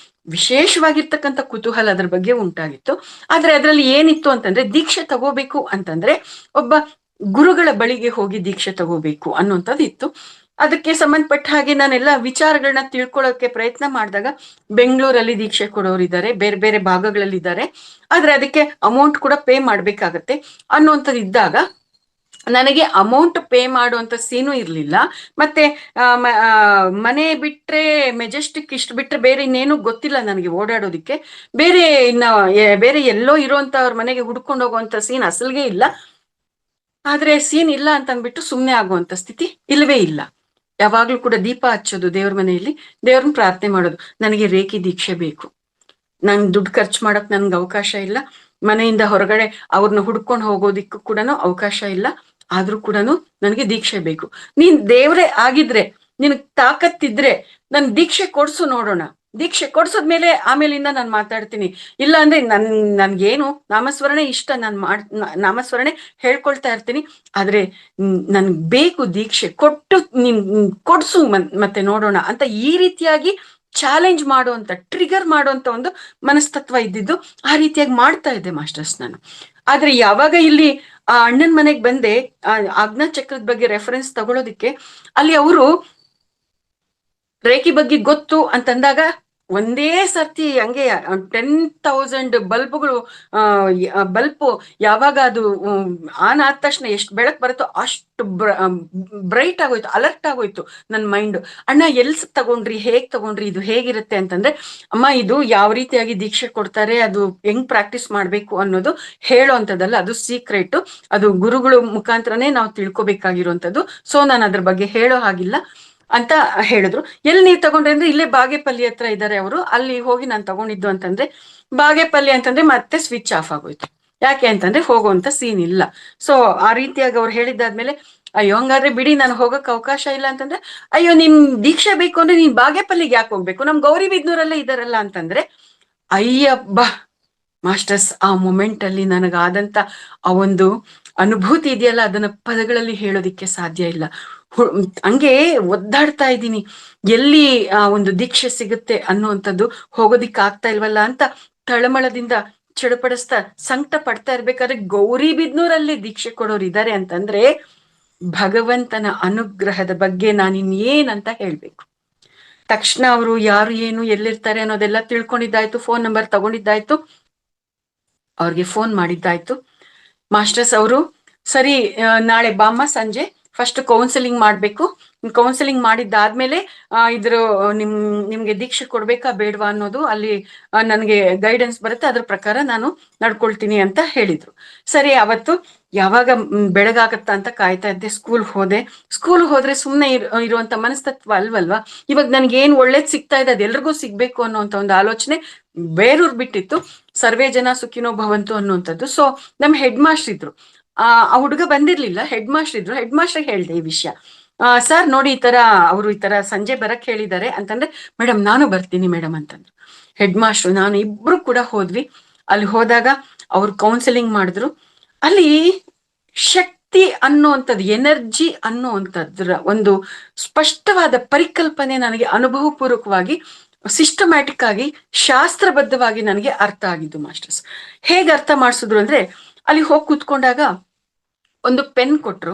ವಿಶೇಷವಾಗಿರ್ತಕ್ಕಂಥ ಕುತೂಹಲ ಅದ್ರ ಬಗ್ಗೆ ಉಂಟಾಗಿತ್ತು. ಆದ್ರೆ ಅದ್ರಲ್ಲಿ ಏನಿತ್ತು ಅಂತಂದ್ರೆ, ದೀಕ್ಷೆ ತಗೋಬೇಕು ಅಂತಂದ್ರೆ ಒಬ್ಬ ಗುರುಗಳ ಬಳಿಗೆ ಹೋಗಿ ದೀಕ್ಷೆ ತಗೋಬೇಕು ಅನ್ನುವಂಥದ್ದು ಇತ್ತು. ಅದಕ್ಕೆ ಸಂಬಂಧಪಟ್ಟ ಹಾಗೆ ನಾನೆಲ್ಲ ವಿಚಾರಗಳನ್ನ ತಿಳ್ಕೊಳ್ಳೋಕೆ ಪ್ರಯತ್ನ ಮಾಡಿದಾಗ, ಬೆಂಗಳೂರಲ್ಲಿ ದೀಕ್ಷೆ ಕೊಡೋರಿದ್ದಾರೆ, ಬೇರೆ ಬೇರೆ ಭಾಗಗಳಲ್ಲಿ ಇದ್ದಾರೆ, ಆದ್ರೆ ಅದಕ್ಕೆ ಅಮೌಂಟ್ ಕೂಡ ಪೇ ಮಾಡ್ಬೇಕಾಗತ್ತೆ ಅನ್ನುವಂಥದ್ದು ಇದ್ದಾಗ, ನನಗೆ ಅಮೌಂಟ್ ಪೇ ಮಾಡುವಂತ ಸೀನು ಇರ್ಲಿಲ್ಲ. ಮತ್ತೆ ಮನೆ ಬಿಟ್ರೆ ಮೆಜೆಸ್ಟಿಕ್ ಇಷ್ಟು ಬಿಟ್ರೆ ಬೇರೆ ಇನ್ನೇನು ಗೊತ್ತಿಲ್ಲ ನನಗೆ ಓಡಾಡೋದಿಕ್ಕೆ. ಬೇರೆ ಎಲ್ಲೋ ಇರುವಂತ ಅವ್ರ ಮನೆಗೆ ಹುಡ್ಕೊಂಡು ಹೋಗುವಂತ ಸೀನ್ ಅಸಲ್ಗೆ ಇಲ್ಲ. ಆದ್ರೆ ಸೀನ್ ಇಲ್ಲ ಅಂತ ಅಂದ್ಬಿಟ್ಟು ಸುಮ್ನೆ ಆಗುವಂತ ಸ್ಥಿತಿ ಇಲ್ವೇ ಇಲ್ಲ. ಯಾವಾಗ್ಲೂ ಕೂಡ ದೀಪ ಹಚ್ಚೋದು ದೇವ್ರ ಮನೆಯಲ್ಲಿ, ದೇವ್ರನ್ನ ಪ್ರಾರ್ಥನೆ ಮಾಡೋದು, ನನಗೆ ರೇಖಿ ದೀಕ್ಷೆ ಬೇಕು, ನಂಗೆ ದುಡ್ಡು ಖರ್ಚು ಮಾಡಕ್ ನನ್ಗೆ ಅವಕಾಶ ಇಲ್ಲ, ಮನೆಯಿಂದ ಹೊರಗಡೆ ಅವ್ರನ್ನ ಹುಡ್ಕೊಂಡು ಹೋಗೋದಿಕ್ಕೂ ಕೂಡ ಅವಕಾಶ ಇಲ್ಲ, ಆದ್ರೂ ಕೂಡ ನನಗೆ ದೀಕ್ಷೆ ಬೇಕು. ನೀನ್ ದೇವ್ರೇ ಆಗಿದ್ರೆ, ನಿನಗ್ ತಾಕತ್ತಿದ್ರೆ ನನ್ ದೀಕ್ಷೆ ಕೊಡ್ಸು ನೋಡೋಣ, ದೀಕ್ಷೆ ಕೊಡ್ಸೋದ್ಮೇಲೆ ಆಮೇಲಿಂದ ನಾನು ಮಾತಾಡ್ತೀನಿ. ಇಲ್ಲ ಅಂದ್ರೆ ನನ್ಗೇನು ನಾಮಸ್ಮರಣೆ ಇಷ್ಟ, ನಾಮಸ್ಮರಣೆ ಹೇಳ್ಕೊಳ್ತಾ ಇರ್ತೀನಿ, ಆದ್ರೆ ನನ್ಗ್ ಬೇಕು ದೀಕ್ಷೆ ಕೊಟ್ಟು ನೀನ್ ಕೊಡ್ಸು ಮತ್ತೆ ನೋಡೋಣ ಅಂತ ಈ ರೀತಿಯಾಗಿ ಚಾಲೆಂಜ್ ಮಾಡುವಂತ, ಟ್ರಿಗರ್ ಮಾಡುವಂತ ಒಂದು ಮನಸ್ತತ್ವ ಇದ್ದಿದ್ದು. ಆ ರೀತಿಯಾಗಿ ಮಾಡ್ತಾ ಇದ್ದೆ ಮಾಸ್ಟರ್ಸ್ ನಾನು. ಆದ್ರೆ ಯಾವಾಗ ಇಲ್ಲಿ ಆ ಅಣ್ಣನ ಮನೆಗ್ ಬಂದೆ, ಆಜ್ಞಾ ಚಕ್ರದ ಬಗ್ಗೆ ರೆಫರೆನ್ಸ್ ತಗೊಳೋದಿಕ್ಕೆ, ಅಲ್ಲಿ ಅವರು ರೇಖಿ ಬಗ್ಗೆ ಗೊತ್ತು ಅಂತಂದಾಗ ಒಂದೇ ಸರ್ತಿ ಹಂಗೆ 10,000 ಬಲ್ಬ್ಗಳು ಬಲ್ಪು ಯಾವಾಗ ಅದು ಆನ್ ಆದ ತಕ್ಷಣ ಎಷ್ಟು ಬೆಳಕ್ ಬರುತ್ತೋ ಅಷ್ಟು ಬ್ರೈಟ್ ಆಗೋಯ್ತು, ಅಲರ್ಟ್ ಆಗೋಯ್ತು ನನ್ನ ಮೈಂಡ್. ಅಣ್ಣ ಎಲ್ಸ್ ತಗೊಂಡ್ರಿ, ಹೇಗ್ ತಗೊಂಡ್ರಿ, ಇದು ಹೇಗಿರುತ್ತೆ ಅಂತಂದ್ರೆ, ಅಮ್ಮ ಇದು ಯಾವ ರೀತಿಯಾಗಿ ದೀಕ್ಷೆ ಕೊಡ್ತಾರೆ, ಅದು ಹೆಂಗ್ ಪ್ರಾಕ್ಟೀಸ್ ಮಾಡ್ಬೇಕು ಅನ್ನೋದು ಹೇಳೋ ಅಂತದಲ್ಲ, ಅದು ಸೀಕ್ರೆಟ್, ಅದು ಗುರುಗಳು ಮುಖಾಂತರನೇ ನಾವು ತಿಳ್ಕೊಬೇಕಾಗಿರುವಂಥದ್ದು. ಸೊ ನಾನು ಅದ್ರ ಬಗ್ಗೆ ಹೇಳೋ ಹಾಗಿಲ್ಲ ಅಂತ ಹೇಳಿದ್ರು. ಎಲ್ಲಿ ನೀವು ತಗೊಂಡ್ರಿ ಅಂದ್ರೆ, ಇಲ್ಲೇ ಬಾಗೇಪಲ್ಲಿ ಹತ್ರ ಇದ್ದಾರೆ ಅವರು, ಅಲ್ಲಿ ಹೋಗಿ ನಾನು ತಗೊಂಡಿದ್ದು ಅಂತಂದ್ರೆ, ಬಾಗೇಪಲ್ಲಿ ಅಂತಂದ್ರೆ ಮತ್ತೆ ಸ್ವಿಚ್ ಆಫ್ ಆಗೋಯ್ತು. ಯಾಕೆ ಅಂತಂದ್ರೆ ಹೋಗುವಂತ ಸೀನ್ ಇಲ್ಲ. ಸೊ ಆ ರೀತಿಯಾಗಿ ಅವ್ರು ಹೇಳಿದಾದ್ಮೇಲೆ, ಅಯ್ಯೋ ಹಂಗಾದ್ರೆ ಬಿಡಿ, ನಾನು ಹೋಗಕ್ ಅವಕಾಶ ಇಲ್ಲ ಅಂತಂದ್ರೆ, ಅಯ್ಯೋ ನಿಮ್ ದೀಕ್ಷೆ ಬೇಕು ಅಂದ್ರೆ ನೀನ್ ಬಾಗೇಪಲ್ಲಿಗೆ ಯಾಕೆ ಹೋಗ್ಬೇಕು, ನಮ್ ಗೌರಿಬಿದ್ನೂರಲ್ಲೇ ಇದಾರಲ್ಲ ಅಂತಂದ್ರೆ, ಅಯ್ಯಬ್ಬಾ ಮಾಸ್ಟರ್ಸ್, ಆ ಮೊಮೆಂಟ್ ಅಲ್ಲಿ ನನಗಾದಂತ ಆ ಒಂದು ಅನುಭೂತಿ ಇದೆಯಲ್ಲ, ಅದನ್ನ ಪದಗಳಲ್ಲಿ ಹೇಳೋದಿಕ್ಕೆ ಸಾಧ್ಯ ಇಲ್ಲ. ಹಂಗೆ ಒದ್ದಾಡ್ತಾ ಇದ್ದೀನಿ, ಎಲ್ಲಿ ಆ ಒಂದು ದೀಕ್ಷೆ ಸಿಗುತ್ತೆ ಅನ್ನುವಂಥದ್ದು, ಹೋಗೋದಿಕ್ ಆಗ್ತಾ ಇಲ್ವಲ್ಲ ಅಂತ ತಳಮಳದಿಂದ ಚಡಪಡಿಸ್ತಾ ಸಂಕಟ ಪಡ್ತಾ ಇರ್ಬೇಕಾದ್ರೆ, ಗೌರಿಬಿದ್ನೂರಲ್ಲಿ ದೀಕ್ಷೆ ಕೊಡೋರು ಇದ್ದಾರೆ ಅಂತಂದ್ರೆ, ಭಗವಂತನ ಅನುಗ್ರಹದ ಬಗ್ಗೆ ನಾನಿನ್ನೇನಂತ ಹೇಳ್ಬೇಕು. ತಕ್ಷಣ ಅವರು ಯಾರು ಏನು ಎಲ್ಲಿರ್ತಾರೆ ಅನ್ನೋದೆಲ್ಲ ತಿಳ್ಕೊಂಡಿದ್ದಾಯ್ತು, ಫೋನ್ ನಂಬರ್ ತಗೊಂಡಿದ್ದಾಯ್ತು, ಅವ್ರಿಗೆ ಫೋನ್ ಮಾಡಿದ್ದಾಯ್ತು. ಮಾಸ್ಟರ್ಸ್ ಅವರು ಸರಿ ನಾಳೆ ಬಾಮ್ಮ ಸಂಜೆ ಫಸ್ಟ್ ಕೌನ್ಸಿಲಿಂಗ್ ಮಾಡ್ಬೇಕು, ಕೌನ್ಸಿಲಿಂಗ್ ಮಾಡಿದ್ದಾದ್ಮೇಲೆ ಇದ್ರ ನಿಮ್ಗೆ ದೀಕ್ಷೆ ಕೊಡ್ಬೇಕಾ ಬೇಡವಾ ಅನ್ನೋದು ಅಲ್ಲಿ ನನಗೆ ಗೈಡೆನ್ಸ್ ಬರುತ್ತೆ, ಅದ್ರ ಪ್ರಕಾರ ನಾನು ನಡ್ಕೊಳ್ತೀನಿ ಅಂತ ಹೇಳಿದ್ರು. ಸರಿ, ಅವತ್ತು ಯಾವಾಗ ಬೆಳಗಾಗತ್ತ ಅಂತ ಕಾಯ್ತಾ ಇದ್ದೆ. ಸ್ಕೂಲ್ ಹೋದ್ರೆ ಸುಮ್ನೆ ಇರುವಂತ ಮನಸ್ತತ್ವ ಅಲ್ವಲ್ವಾ. ಇವಾಗ ನನ್ಗೆ ಏನ್ ಒಳ್ಳೇದ್ ಸಿಗ್ತಾ ಇದೆ ಅದೆಲ್ರಿಗೂ ಸಿಗ್ಬೇಕು ಅನ್ನೋಂತ ಒಂದು ಆಲೋಚನೆ ಬೇರೂರ್ ಬಿಟ್ಟಿತ್ತು. ಸರ್ವೇ ಜನ ಸುಖಿನೋ ಭವಂತು ಅನ್ನುವಂಥದ್ದು. ಸೊ ನಮ್ ಹೆಡ್ ಮಾಸ್ಟರ್ ಇದ್ರು, ಆ ಹುಡುಗ ಬಂದಿರ್ಲಿಲ್ಲ, ಹೆಡ್ ಮಾಸ್ಟರ್ ಇದ್ರು. ಹೆಡ್ ಮಾಸ್ಟರ್ ಹೇಳ್ದೆ ಈ ವಿಷಯ, ಸರ್ ನೋಡಿ ಅವರು ಈ ತರ ಸಂಜೆ ಬರಕ್ ಹೇಳಿದ್ದಾರೆ ಅಂತಂದ್ರೆ, ಮೇಡಮ್ ನಾನು ಬರ್ತೀನಿ ಮೇಡಮ್ ಅಂತಂದ್ರು. ಹೆಡ್ ಮಾಸ್ಟರ್ ನಾನು ಇಬ್ರು ಕೂಡ ಹೋದ್ವಿ. ಅಲ್ಲಿ ಹೋದಾಗ ಅವ್ರು ಕೌನ್ಸಿಲಿಂಗ್ ಮಾಡಿದ್ರು. ಅಲ್ಲಿ ಶಕ್ತಿ ಅನ್ನುವಂಥದ್ದು, ಎನರ್ಜಿ ಅನ್ನುವಂಥದ್ರ ಒಂದು ಸ್ಪಷ್ಟವಾದ ಪರಿಕಲ್ಪನೆ ನನಗೆ ಅನುಭವಪೂರ್ವಕವಾಗಿ, ಸಿಸ್ಟಮ್ಯಾಟಿಕ್ ಆಗಿ, ಶಾಸ್ತ್ರಬದ್ಧವಾಗಿ ನನಗೆ ಅರ್ಥ ಆಗಿದ್ದು ಮಾಸ್ಟರ್ಸ್. ಹೇಗೆ ಅರ್ಥ ಮಾಡಿಸಿದ್ರು ಅಂದ್ರೆ, ಅಲ್ಲಿ ಹೋಗಿ ಕೂತ್ಕೊಂಡಾಗ ಒಂದು ಪೆನ್ ಕೊಟ್ರು.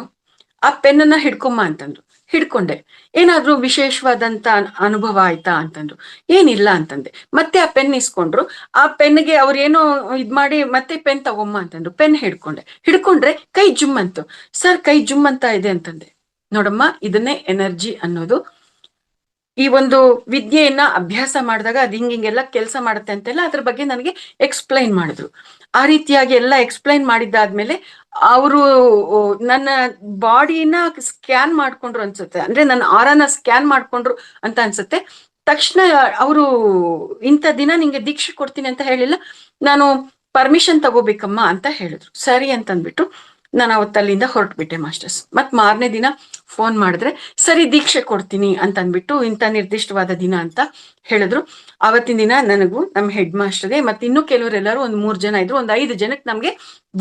ಆ ಪೆನ್ನನ್ನ ಹಿಡ್ಕೊಂಬ ಅಂತಂದ್ರು. ಹಿಡ್ಕೊಂಡೆ. ಏನಾದ್ರೂ ವಿಶೇಷವಾದಂತ ಅನುಭವ ಆಯ್ತಾ ಅಂತಂದ್ರು. ಏನಿಲ್ಲ ಅಂತಂದೆ. ಮತ್ತೆ ಆ ಪೆನ್ ಇಸ್ಕೊಂಡ್ರು. ಆ ಪೆನ್ಗೆ ಅವ್ರೇನೋ ಇದ್ ಮಾಡಿ ಮತ್ತೆ ಪೆನ್ ತಗೊಮ್ಮ ಅಂತಂದ್ರು. ಪೆನ್ ಹಿಡ್ಕೊಂಡ್ರೆ ಕೈ ಜುಮ್ ಅಂತು. ಸರ್ ಕೈ ಜುಮ್ ಅಂತ ಇದೆ ಅಂತಂದೆ. ನೋಡಮ್ಮ, ಇದನ್ನೇ ಎನರ್ಜಿ ಅನ್ನೋದು. ಈ ಒಂದು ವಿದ್ಯೆಯನ್ನ ಅಭ್ಯಾಸ ಮಾಡಿದಾಗ ಅದ್ ಹಿಂಗೆಲ್ಲ ಕೆಲಸ ಮಾಡುತ್ತೆ ಅಂತೆಲ್ಲ ಅದ್ರ ಬಗ್ಗೆ ನನಗೆ ಎಕ್ಸ್ಪ್ಲೈನ್ ಮಾಡಿದ್ರು. ಆ ರೀತಿಯಾಗಿ ಎಲ್ಲ ಎಕ್ಸ್ಪ್ಲೈನ್ ಮಾಡಿದ್ದಾದ್ಮೇಲೆ ಅವರು ನನ್ನ ಬಾಡಿನ ಸ್ಕ್ಯಾನ್ ಮಾಡ್ಕೊಂಡ್ರು ಅನ್ಸುತ್ತೆ. ಅಂದ್ರೆ ನನ್ನ ಆರಾನ ಸ್ಕ್ಯಾನ್ ಮಾಡ್ಕೊಂಡ್ರು ಅಂತ ಅನ್ಸುತ್ತೆ. ತಕ್ಷಣ ಅವರು ಇಂಥ ದಿನ ನಿಂಗೆ ದೀಕ್ಷೆ ಕೊಡ್ತೀನಿ ಅಂತ ಹೇಳಿಲ್ಲ, ನಾನು ಪರ್ಮಿಷನ್ ತಗೋಬೇಕಮ್ಮ ಅಂತ ಹೇಳಿದ್ರು. ಸರಿ ಅಂತಂದ್ಬಿಟ್ಟು ನಾನು ಅವತ್ತಲ್ಲಿಂದ ಹೊರಟ್ಬಿಟ್ಟೆ ಮಾಸ್ಟರ್ಸ್. ಮತ್ ಮಾರನೇ ದಿನ ಫೋನ್ ಮಾಡಿದ್ರೆ ಸರಿ ದೀಕ್ಷೆ ಕೊಡ್ತೀನಿ ಅಂತ ಅಂದ್ಬಿಟ್ಟು ಇಂಥ ನಿರ್ದಿಷ್ಟವಾದ ದಿನ ಅಂತ ಹೇಳಿದ್ರು. ಅವತ್ತಿನ ದಿನ ನನಗೂ ನಮ್ಮ ಹೆಡ್ ಮಾಸ್ಟರ್ಗೆ ಮತ್ತೆ ಇನ್ನೂ ಕೆಲವರೆಲ್ಲರೂ ಒಂದು 3 ಜನ ಇದ್ರು, ಒಂದು 5 ಜನಕ್ಕೆ ನಮ್ಗೆ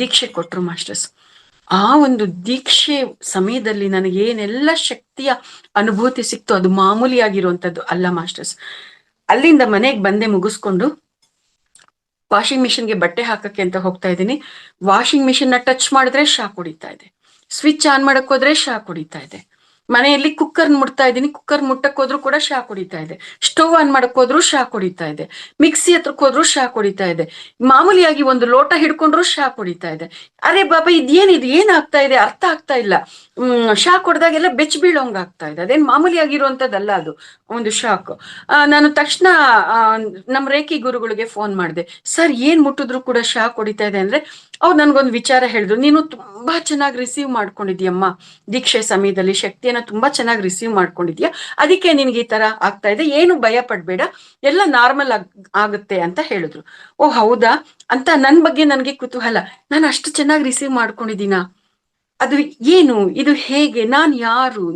ದೀಕ್ಷೆ ಕೊಟ್ರು ಮಾಸ್ಟರ್ಸ್. ಆ ಒಂದು ದೀಕ್ಷೆ ಸಮಯದಲ್ಲಿ ನನಗೆ ಏನೆಲ್ಲ ಶಕ್ತಿಯ ಅನುಭೂತಿ ಸಿಕ್ತು ಅದು ಮಾಮೂಲಿಯಾಗಿರುವಂತದ್ದು ಅಲ್ಲ ಮಾಸ್ಟರ್ಸ್. ಅಲ್ಲಿಂದ ಮನೆಗೆ ಬಂದೆ ಮುಗಿಸ್ಕೊಂಡು ವಾಷಿಂಗ್ ಮಿಷಿನ್ಗೆ ಬಟ್ಟೆ ಹಾಕಕ್ಕೆ ಅಂತ ಹೋಗ್ತಾ ಇದ್ದೀನಿ. ವಾಷಿಂಗ್ ಮಿಷಿನ್ ನ ಟಚ್ ಮಾಡಿದ್ರೆ ಶಾಕ್ ಹೊಡಿತಾ ಇದೆ. ಸ್ವಿಚ್ ಆನ್ ಮಾಡಕ್ ಹೋದ್ರೆ ಶಾಕ್ ಹೊಡಿತಾ ಇದೆ. ಮನೆಯಲ್ಲಿ ಕುಕ್ಕರ್ ಮುಟ್ತಾ ಇದ್ದೀನಿ, ಕುಕ್ಕರ್ ಮುಟ್ಟಕ್ ಹೋದ್ರು ಕೂಡ ಶಾಕ್ ಹೊಡಿತಾ ಇದೆ. ಸ್ಟವ್ ಆನ್ ಮಾಡಕ್ ಹೋದ್ರು ಶಾಕ್ ಹೊಡಿತಾ ಇದೆ. ಮಿಕ್ಸಿ ಹತ್ರಕ್ ಹೋದ್ರು ಶಾಕ್ ಹೊಡಿತಾ ಇದೆ. ಮಾಮೂಲಿಯಾಗಿ ಒಂದು ಲೋಟ ಹಿಡ್ಕೊಂಡ್ರು ಶಾಕ್ ಹೊಡಿತಾ ಇದೆ. ಅರೆ ಬಾಬಾ ಇದೇನಿದು, ಏನಾಗ್ತಾ ಇದೆ ಅರ್ಥ ಆಗ್ತಾ ಇಲ್ಲ. ಶಾಕ್ ಹೊಡೆದಾಗೆಲ್ಲ ಬೆಚ್ಚ ಬೀಳೋಂಗ್ ಆಗ್ತಾ ಇದೆ. ಅದೇನ್ ಮಾಮೂಲಿಯಾಗಿರುವಂತದ್ದಲ್ಲ ಅದು ಒಂದು ಶಾಕ್. ನಾನು ತಕ್ಷಣ ನಮ್ ರೇಖಿ ಗುರುಗಳಿಗೆ ಫೋನ್ ಮಾಡಿದೆ. ಸರ್ ಏನ್ ಮುಟ್ಟಿದ್ರು ಕೂಡ ಶಾಕ್ ಹೊಡಿತಾ ಇದೆ ಅಂದ್ರೆ ಅವ್ರು ನನ್ಗೊಂದು ವಿಚಾರ ಹೇಳಿದ್ರು. ನೀನು ತುಂಬಾ ಚೆನ್ನಾಗಿ ರಿಸೀವ್ ಮಾಡ್ಕೊಂಡಿದ್ಯಮ್ಮ, ದೀಕ್ಷೆ ಸಮಯದಲ್ಲಿ ಶಕ್ತಿಯನ್ನ ತುಂಬಾ ಚೆನ್ನಾಗಿ ರಿಸೀವ್ ಮಾಡ್ಕೊಂಡಿದ್ಯಾ, ಅದಕ್ಕೆ ನಿನ್ಗೆ ಈ ತರ ಆಗ್ತಾ ಇದೆ, ಏನು ಭಯ ಪಡ್ಬೇಡ, ಎಲ್ಲ ನಾರ್ಮಲ್ ಆಗುತ್ತೆ ಅಂತ ಹೇಳಿದ್ರು. ಓ ಹೌದಾ ಅಂತ ನನ್ ಬಗ್ಗೆ ನನ್ಗೆ ಕುತೂಹಲ. ನಾನು ಅಷ್ಟು ಚೆನ್ನಾಗಿ ರಿಸೀವ್ ಮಾಡ್ಕೊಂಡಿದ್ದೀನ, ಅದು ಏನು, ಇದು ಹೇಗೆ, ನಾನ್ ಯಾರು,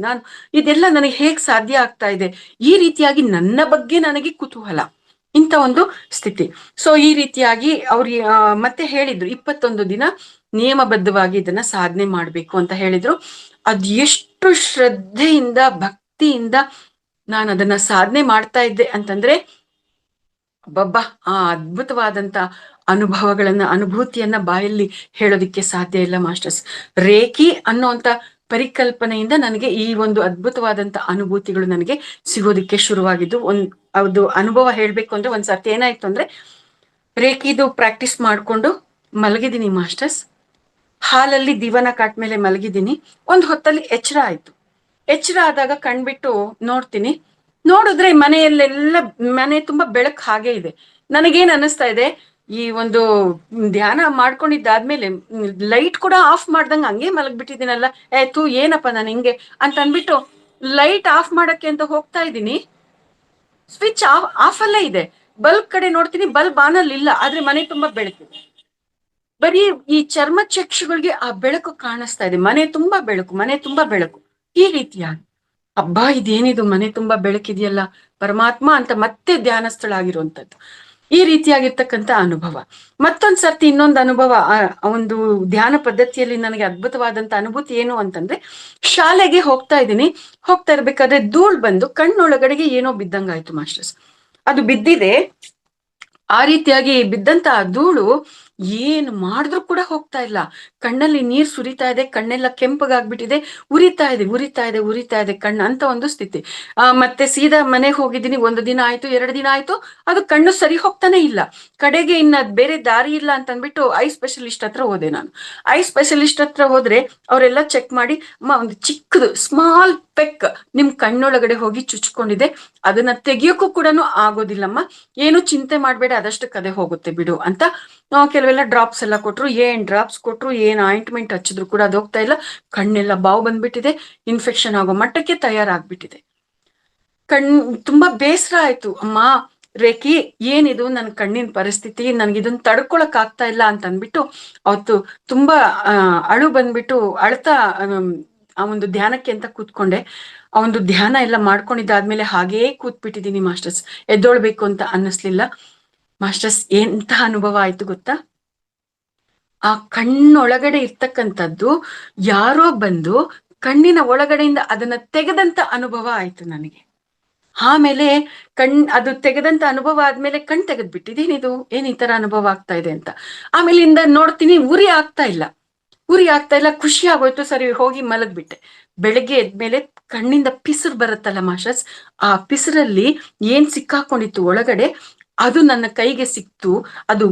ಇದೆಲ್ಲ ನನಗೆ ಹೇಗ್ ಸಾಧ್ಯ ಆಗ್ತಾ ಇದೆ, ಈ ರೀತಿಯಾಗಿ ನನ್ನ ಬಗ್ಗೆ ನನಗೆ ಕುತೂಹಲ, ಇಂಥ ಒಂದು ಸ್ಥಿತಿ. ಸೊ ಈ ರೀತಿಯಾಗಿ ಅವ್ರು ಮತ್ತೆ ಹೇಳಿದ್ರು 21 ದಿನ ನಿಯಮಬದ್ಧವಾಗಿ ಇದನ್ನ ಸಾಧನೆ ಮಾಡ್ಬೇಕು ಅಂತ ಹೇಳಿದ್ರು. ಅದ್ ಎಷ್ಟು ಶ್ರದ್ಧೆಯಿಂದ ಭಕ್ತಿಯಿಂದ ನಾನು ಅದನ್ನ ಸಾಧನೆ ಮಾಡ್ತಾ ಇದ್ದೆ ಅಂತಂದ್ರೆ ಬಬ್ಬಾ ಆ ಅದ್ಭುತವಾದಂತ ಅನುಭೂತಿಯನ್ನ ಬಾಯಲ್ಲಿ ಹೇಳೋದಿಕ್ಕೆ ಸಾಧ್ಯ ಇಲ್ಲ ಮಾಸ್ಟರ್ಸ್. ರೇಖಿ ಅನ್ನೋಂತ ಪರಿಕಲ್ಪನೆಯಿಂದ ನನಗೆ ಈ ಒಂದು ಅದ್ಭುತವಾದಂತ ಅನುಭೂತಿಗಳು ನನಗೆ ಸಿಗೋದಿಕ್ಕೆ ಶುರುವಾಗಿದ್ದು. ಅದು ಅನುಭವ ಹೇಳ್ಬೇಕು ಅಂದ್ರೆ ಒಂದ್ಸರ್ತಿ ಏನಾಯ್ತು ಅಂದ್ರೆ, ರೇಖಿದು ಪ್ರಾಕ್ಟೀಸ್ ಮಾಡ್ಕೊಂಡು ಮಲಗಿದೀನಿ ಮಾಸ್ಟರ್ಸ್. ಹಾಲಲ್ಲಿ ದಿವನ ಕಾಟ್ ಮೇಲೆ ಮಲಗಿದೀನಿ. ಒಂದ್ ಹೊತ್ತಲ್ಲಿ ಎಚ್ಚರ ಆಯ್ತು. ಎಚ್ಚರ ಆದಾಗ ಕಣ್ಬಿಟ್ಟು ನೋಡ್ತೀನಿ. ನೋಡಿದ್ರೆ ಮನೆ ತುಂಬಾ ಬೆಳಕು ಹಾಗೆ ಇದೆ. ನನಗೇನ್ ಅನ್ನಿಸ್ತಾ ಇದೆ, ಈ ಒಂದು ಧ್ಯಾನ ಮಾಡ್ಕೊಂಡಿದ್ದಾದ್ಮೇಲೆ ಲೈಟ್ ಕೂಡ ಆಫ್ ಮಾಡ್ದಂಗ ಹಂಗೆ ಮಲಗ್ಬಿಟ್ಟಿದ್ದೀನಲ್ಲ, ತೂ ಏನಪ್ಪ ನಾನು ಹಿಂಗೆ ಅಂತ ಅನ್ಬಿಟ್ಟು ಲೈಟ್ ಆಫ್ ಮಾಡಕ್ಕೆ ಅಂತ ಹೋಗ್ತಾ ಇದ್ದೀನಿ. ಸ್ವಿಚ್ ಆಫ್ ಅಲ್ಲೇ ಇದೆ. ಬಲ್ಬ್ ಕಡೆ ನೋಡ್ತೀನಿ, ಬಲ್ಬ್ ಆನ್ ಅಲ್ಲಿ ಇಲ್ಲ, ಆದ್ರೆ ಮನೆ ತುಂಬಾ ಬೆಳಕಿದೆ. ಬರೀ ಈ ಚರ್ಮ ಚಕ್ಷುಗಳಿಗೆ ಆ ಬೆಳಕು ಕಾಣಿಸ್ತಾ ಇದೆ. ಮನೆ ತುಂಬಾ ಬೆಳಕು. ಈ ರೀತಿಯಾಗಿ ಹಬ್ಬ ಇದೇನಿದು, ಮನೆ ತುಂಬಾ ಬೆಳಕಿದೆಯಲ್ಲ, ಪರಮಾತ್ಮ ಅಂತ ಮತ್ತೆ ಧ್ಯಾನಸ್ಥಳಾಗಿರುವಂತದ್ದು. ಈ ರೀತಿಯಾಗಿರ್ತಕ್ಕಂಥ ಅನುಭವ. ಮತ್ತೊಂದ್ ಸರ್ತಿ ಇನ್ನೊಂದು ಅನುಭವ, ಒಂದು ಧ್ಯಾನ ಪದ್ಧತಿಯಲ್ಲಿ ನನಗೆ ಅದ್ಭುತವಾದಂತ ಅನುಭೂತಿ ಏನು ಅಂತಂದ್ರೆ, ಶಾಲೆಗೆ ಹೋಗ್ತಾ ಇರ್ಬೇಕಾದ್ರೆ ಧೂಳ್ ಬಂದು ಕಣ್ಣೊಳಗಡೆಗೆ ಏನೋ ಬಿದ್ದಂಗಾಯ್ತು ಮಾಸ್ಟರ್ಸ್. ಅದು ಬಿದ್ದಿದೆ. ಆ ರೀತಿಯಾಗಿ ಬಿದ್ದಂತ ಧೂಳು ಏನು ಮಾಡಿದ್ರು ಕೂಡ ಹೋಗ್ತಾ ಇಲ್ಲ. ಕಣ್ಣಲ್ಲಿ ನೀರ್ ಸುರಿತಾ ಇದೆ, ಕಣ್ಣೆಲ್ಲ ಕೆಂಪಗಾಗ್ಬಿಟ್ಟಿದೆ, ಉರಿತಾ ಇದೆ ಕಣ್ಣು ಅಂತ ಒಂದು ಸ್ಥಿತಿ. ಮತ್ತೆ ಸೀದಾ ಮನೆಗೆ ಹೋಗಿದ್ದೀನಿ. 1 ದಿನ ಆಯ್ತು, 2 ದಿನ ಆಯ್ತು, ಅದು ಕಣ್ಣು ಸರಿ ಹೋಗ್ತಾನೆ ಇಲ್ಲ. ಕಡೆಗೆ ಇನ್ನ ಬೇರೆ ದಾರಿ ಇಲ್ಲ ಅಂತ ಅಂದ್ಬಿಟ್ಟು ಐ ಸ್ಪೆಷಲಿಸ್ಟ್ ಹತ್ರ ಹೋದೆ ನಾನು. ಐ ಸ್ಪೆಷಲಿಸ್ಟ್ ಹತ್ರ ಹೋದ್ರೆ ಅವರೆಲ್ಲ ಚೆಕ್ ಮಾಡಿ, ಒಂದು ಚಿಕ್ಕದು ಸ್ಮಾಲ್ ಪೆಕ್ ನಿಮ್ ಕಣ್ಣೊಳಗಡೆ ಹೋಗಿ ಚುಚ್ಕೊಂಡಿದೆ, ಅದನ್ನ ತೆಗಿಯೋಕ್ಕೂ ಕೂಡ ಆಗೋದಿಲ್ಲಮ್ಮ, ಏನು ಚಿಂತೆ ಮಾಡ್ಬೇಡ, ಅದಷ್ಟು ಕದೆ ಹೋಗುತ್ತೆ ಬಿಡು ಅಂತ ಕೆಲವೆಲ್ಲ ಡ್ರಾಪ್ಸ್ ಎಲ್ಲ ಕೊಟ್ರು. ಏನ್ ಡ್ರಾಪ್ಸ್ ಕೊಟ್ರು, ಏನ್ ಆಯಿಂಟ್ಮೆಂಟ್ ಹಚ್ಚಿದ್ರು ಕೂಡ ಅದು ಹೋಗ್ತಾ ಇಲ್ಲ. ಕಣ್ಣೆಲ್ಲ ಬಾವು ಬಂದ್ಬಿಟ್ಟಿದೆ, ಇನ್ಫೆಕ್ಷನ್ ಆಗೋ ಮಟ್ಟಕ್ಕೆ ತಯಾರಾಗ್ಬಿಟ್ಟಿದೆ. ತುಂಬಾ ಬೇಸರ ಆಯ್ತು. ಅಮ್ಮ ರೇಖಿ, ಏನಿದು ನನ್ನ ಕಣ್ಣಿನ ಪರಿಸ್ಥಿತಿ, ನನ್ಗಿದನ್ನ ತಡ್ಕೊಳಕ್ ಆಗ್ತಾ ಇಲ್ಲ ಅಂತ ಅಂದ್ಬಿಟ್ಟು ಅವತ್ತು ತುಂಬಾ ಅಳು ಬಂದ್ಬಿಟ್ಟು ಅಳ್ತಾ ಆ ಒಂದು ಧ್ಯಾನಕ್ಕೆ ಅಂತ ಕೂತ್ಕೊಂಡೆ. ಆ ಒಂದು ಧ್ಯಾನ ಎಲ್ಲ ಮಾಡ್ಕೊಂಡಿದ್ದಾದ್ಮೇಲೆ ಹಾಗೇ ಕೂತ್ಬಿಟ್ಟಿದೀನಿ ಮಾಸ್ಟರ್ಸ್. ಎದ್ದೊಳ್ಬೇಕು ಅಂತ ಅನ್ನಿಸ್ಲಿಲ್ಲ ಮಾಸ್ಟರ್ಸ್. ಎಂತ ಅನುಭವ ಆಯ್ತು ಗೊತ್ತಾ, ಆ ಕಣ್ಣೊಳಗಡೆ ಇರ್ತಕ್ಕಂಥದ್ದು ಯಾರೋ ಬಂದು ಕಣ್ಣಿನ ಒಳಗಡೆಯಿಂದ ಅದನ್ನ ತೆಗೆದಂತ ಅನುಭವ ಆಯ್ತು ನನಗೆ. ಆಮೇಲೆ ಅದು ತೆಗೆದಂತ ಅನುಭವ ಆದ್ಮೇಲೆ ತೆಗೆದ್ಬಿಟ್ಟಿದೇನಿದು, ಏನ್ ಈ ತರ ಅನುಭವ ಆಗ್ತಾ ಇದೆ ಅಂತ. ಆಮೇಲೆ ನೋಡ್ತೀನಿ ಉರಿ ಆಗ್ತಾ ಇಲ್ಲ. ಉರಿ ಆಗ್ತಾ ಇಲ್ಲ, ಖುಷಿ ಆಗೋಯ್ತು, ಸರಿ ಹೋಗಿ ಮಲಗ್ಬಿಟ್ಟೆ. ಬೆಳಗ್ಗೆ ಎದ್ಮೇಲೆ ಕಣ್ಣಿಂದ ಪಿಸುರು ಬರುತ್ತಲ್ಲ ಮಾಸ್ಟರ್ಸ್, ಆ ಪಿಸುರಲ್ಲಿ ಏನ್ ಸಿಕ್ಕಾಕೊಂಡಿತ್ತು ಒಳಗಡೆ, ಅದು ನನ್ನ ಕೈಗೆ ಸಿಕ್ತು. ಅದು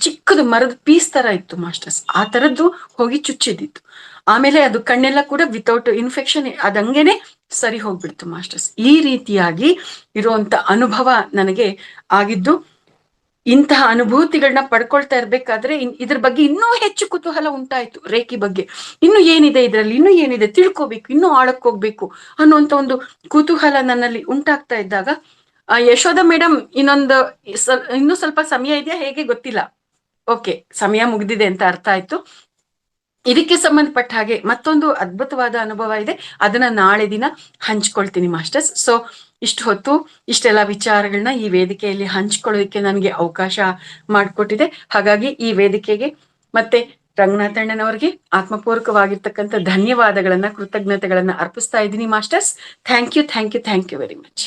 ಚಿಕ್ಕದು ಮರದ ಪೀಸ್ ತರ ಇತ್ತು ಮಾಸ್ಟರ್ಸ್. ಆ ತರದ್ದು ಹೋಗಿ ಚುಚ್ಚಿದಿತ್ತು. ಆಮೇಲೆ ಅದು ಕಣ್ಣೆಲ್ಲ ಕೂಡ ವಿತೌಟ್ ಇನ್ಫೆಕ್ಷನ್ ಅದಂಗೆನೆ ಸರಿ ಹೋಗ್ಬಿಡ್ತು ಮಾಸ್ಟರ್ಸ್. ಈ ರೀತಿಯಾಗಿ ಇರುವಂತ ಅನುಭವ ನನಗೆ ಆಗಿದ್ದು. ಇಂತಹ ಅನುಭೂತಿಗಳನ್ನ ಪಡ್ಕೊಳ್ತಾ ಇರ್ಬೇಕಾದ್ರೆ ಇದ್ರ ಬಗ್ಗೆ ಇನ್ನೂ ಹೆಚ್ಚು ಕುತೂಹಲ ಉಂಟಾಯ್ತು. ರೇಖಿ ಬಗ್ಗೆ ಇನ್ನು ಏನಿದೆ ಇದ್ರಲ್ಲಿ, ಇನ್ನೂ ಏನಿದೆ ತಿಳ್ಕೊಬೇಕು, ಇನ್ನೂ ಆಳಕ್ ಹೋಗ್ಬೇಕು ಅನ್ನುವಂತ ಒಂದು ಕುತೂಹಲ ನನ್ನಲ್ಲಿ ಉಂಟಾಗ್ತಾ ಇದ್ದಾಗ, ಯಶೋಧ ಮೇಡಮ್ ಇನ್ನೂ ಸ್ವಲ್ಪ ಸಮಯ ಇದೆಯಾ ಹೇಗೆ ಗೊತ್ತಿಲ್ಲ. ಓಕೆ, ಸಮಯ ಮುಗ್ದಿದೆ ಅಂತ ಅರ್ಥ ಆಯ್ತು. ಇದಕ್ಕೆ ಸಂಬಂಧಪಟ್ಟ ಹಾಗೆ ಮತ್ತೊಂದು ಅದ್ಭುತವಾದ ಅನುಭವ ಇದೆ, ಅದನ್ನ ನಾಳೆ ದಿನ ಹಂಚ್ಕೊಳ್ತೀನಿ ಮಾಸ್ಟರ್ಸ್. ಸೊ ಇಷ್ಟು ಹೊತ್ತು ಇಷ್ಟೆಲ್ಲ ವಿಚಾರಗಳನ್ನ ಈ ವೇದಿಕೆಯಲ್ಲಿ ಹಂಚ್ಕೊಳ್ಳೋದಕ್ಕೆ ನನಗೆ ಅವಕಾಶ ಮಾಡಿಕೊಟ್ಟಿದೆ. ಹಾಗಾಗಿ ಈ ವೇದಿಕೆಗೆ ಮತ್ತೆ ರಂಗನಾಥಣ್ಣನವರಿಗೆ ಆತ್ಮಪೂರ್ವಕವಾಗಿರ್ತಕ್ಕಂಥ ಧನ್ಯವಾದಗಳನ್ನ, ಕೃತಜ್ಞತೆಗಳನ್ನ ಅರ್ಪಿಸ್ತಾ ಇದ್ದೀನಿ masters. Thank you very much.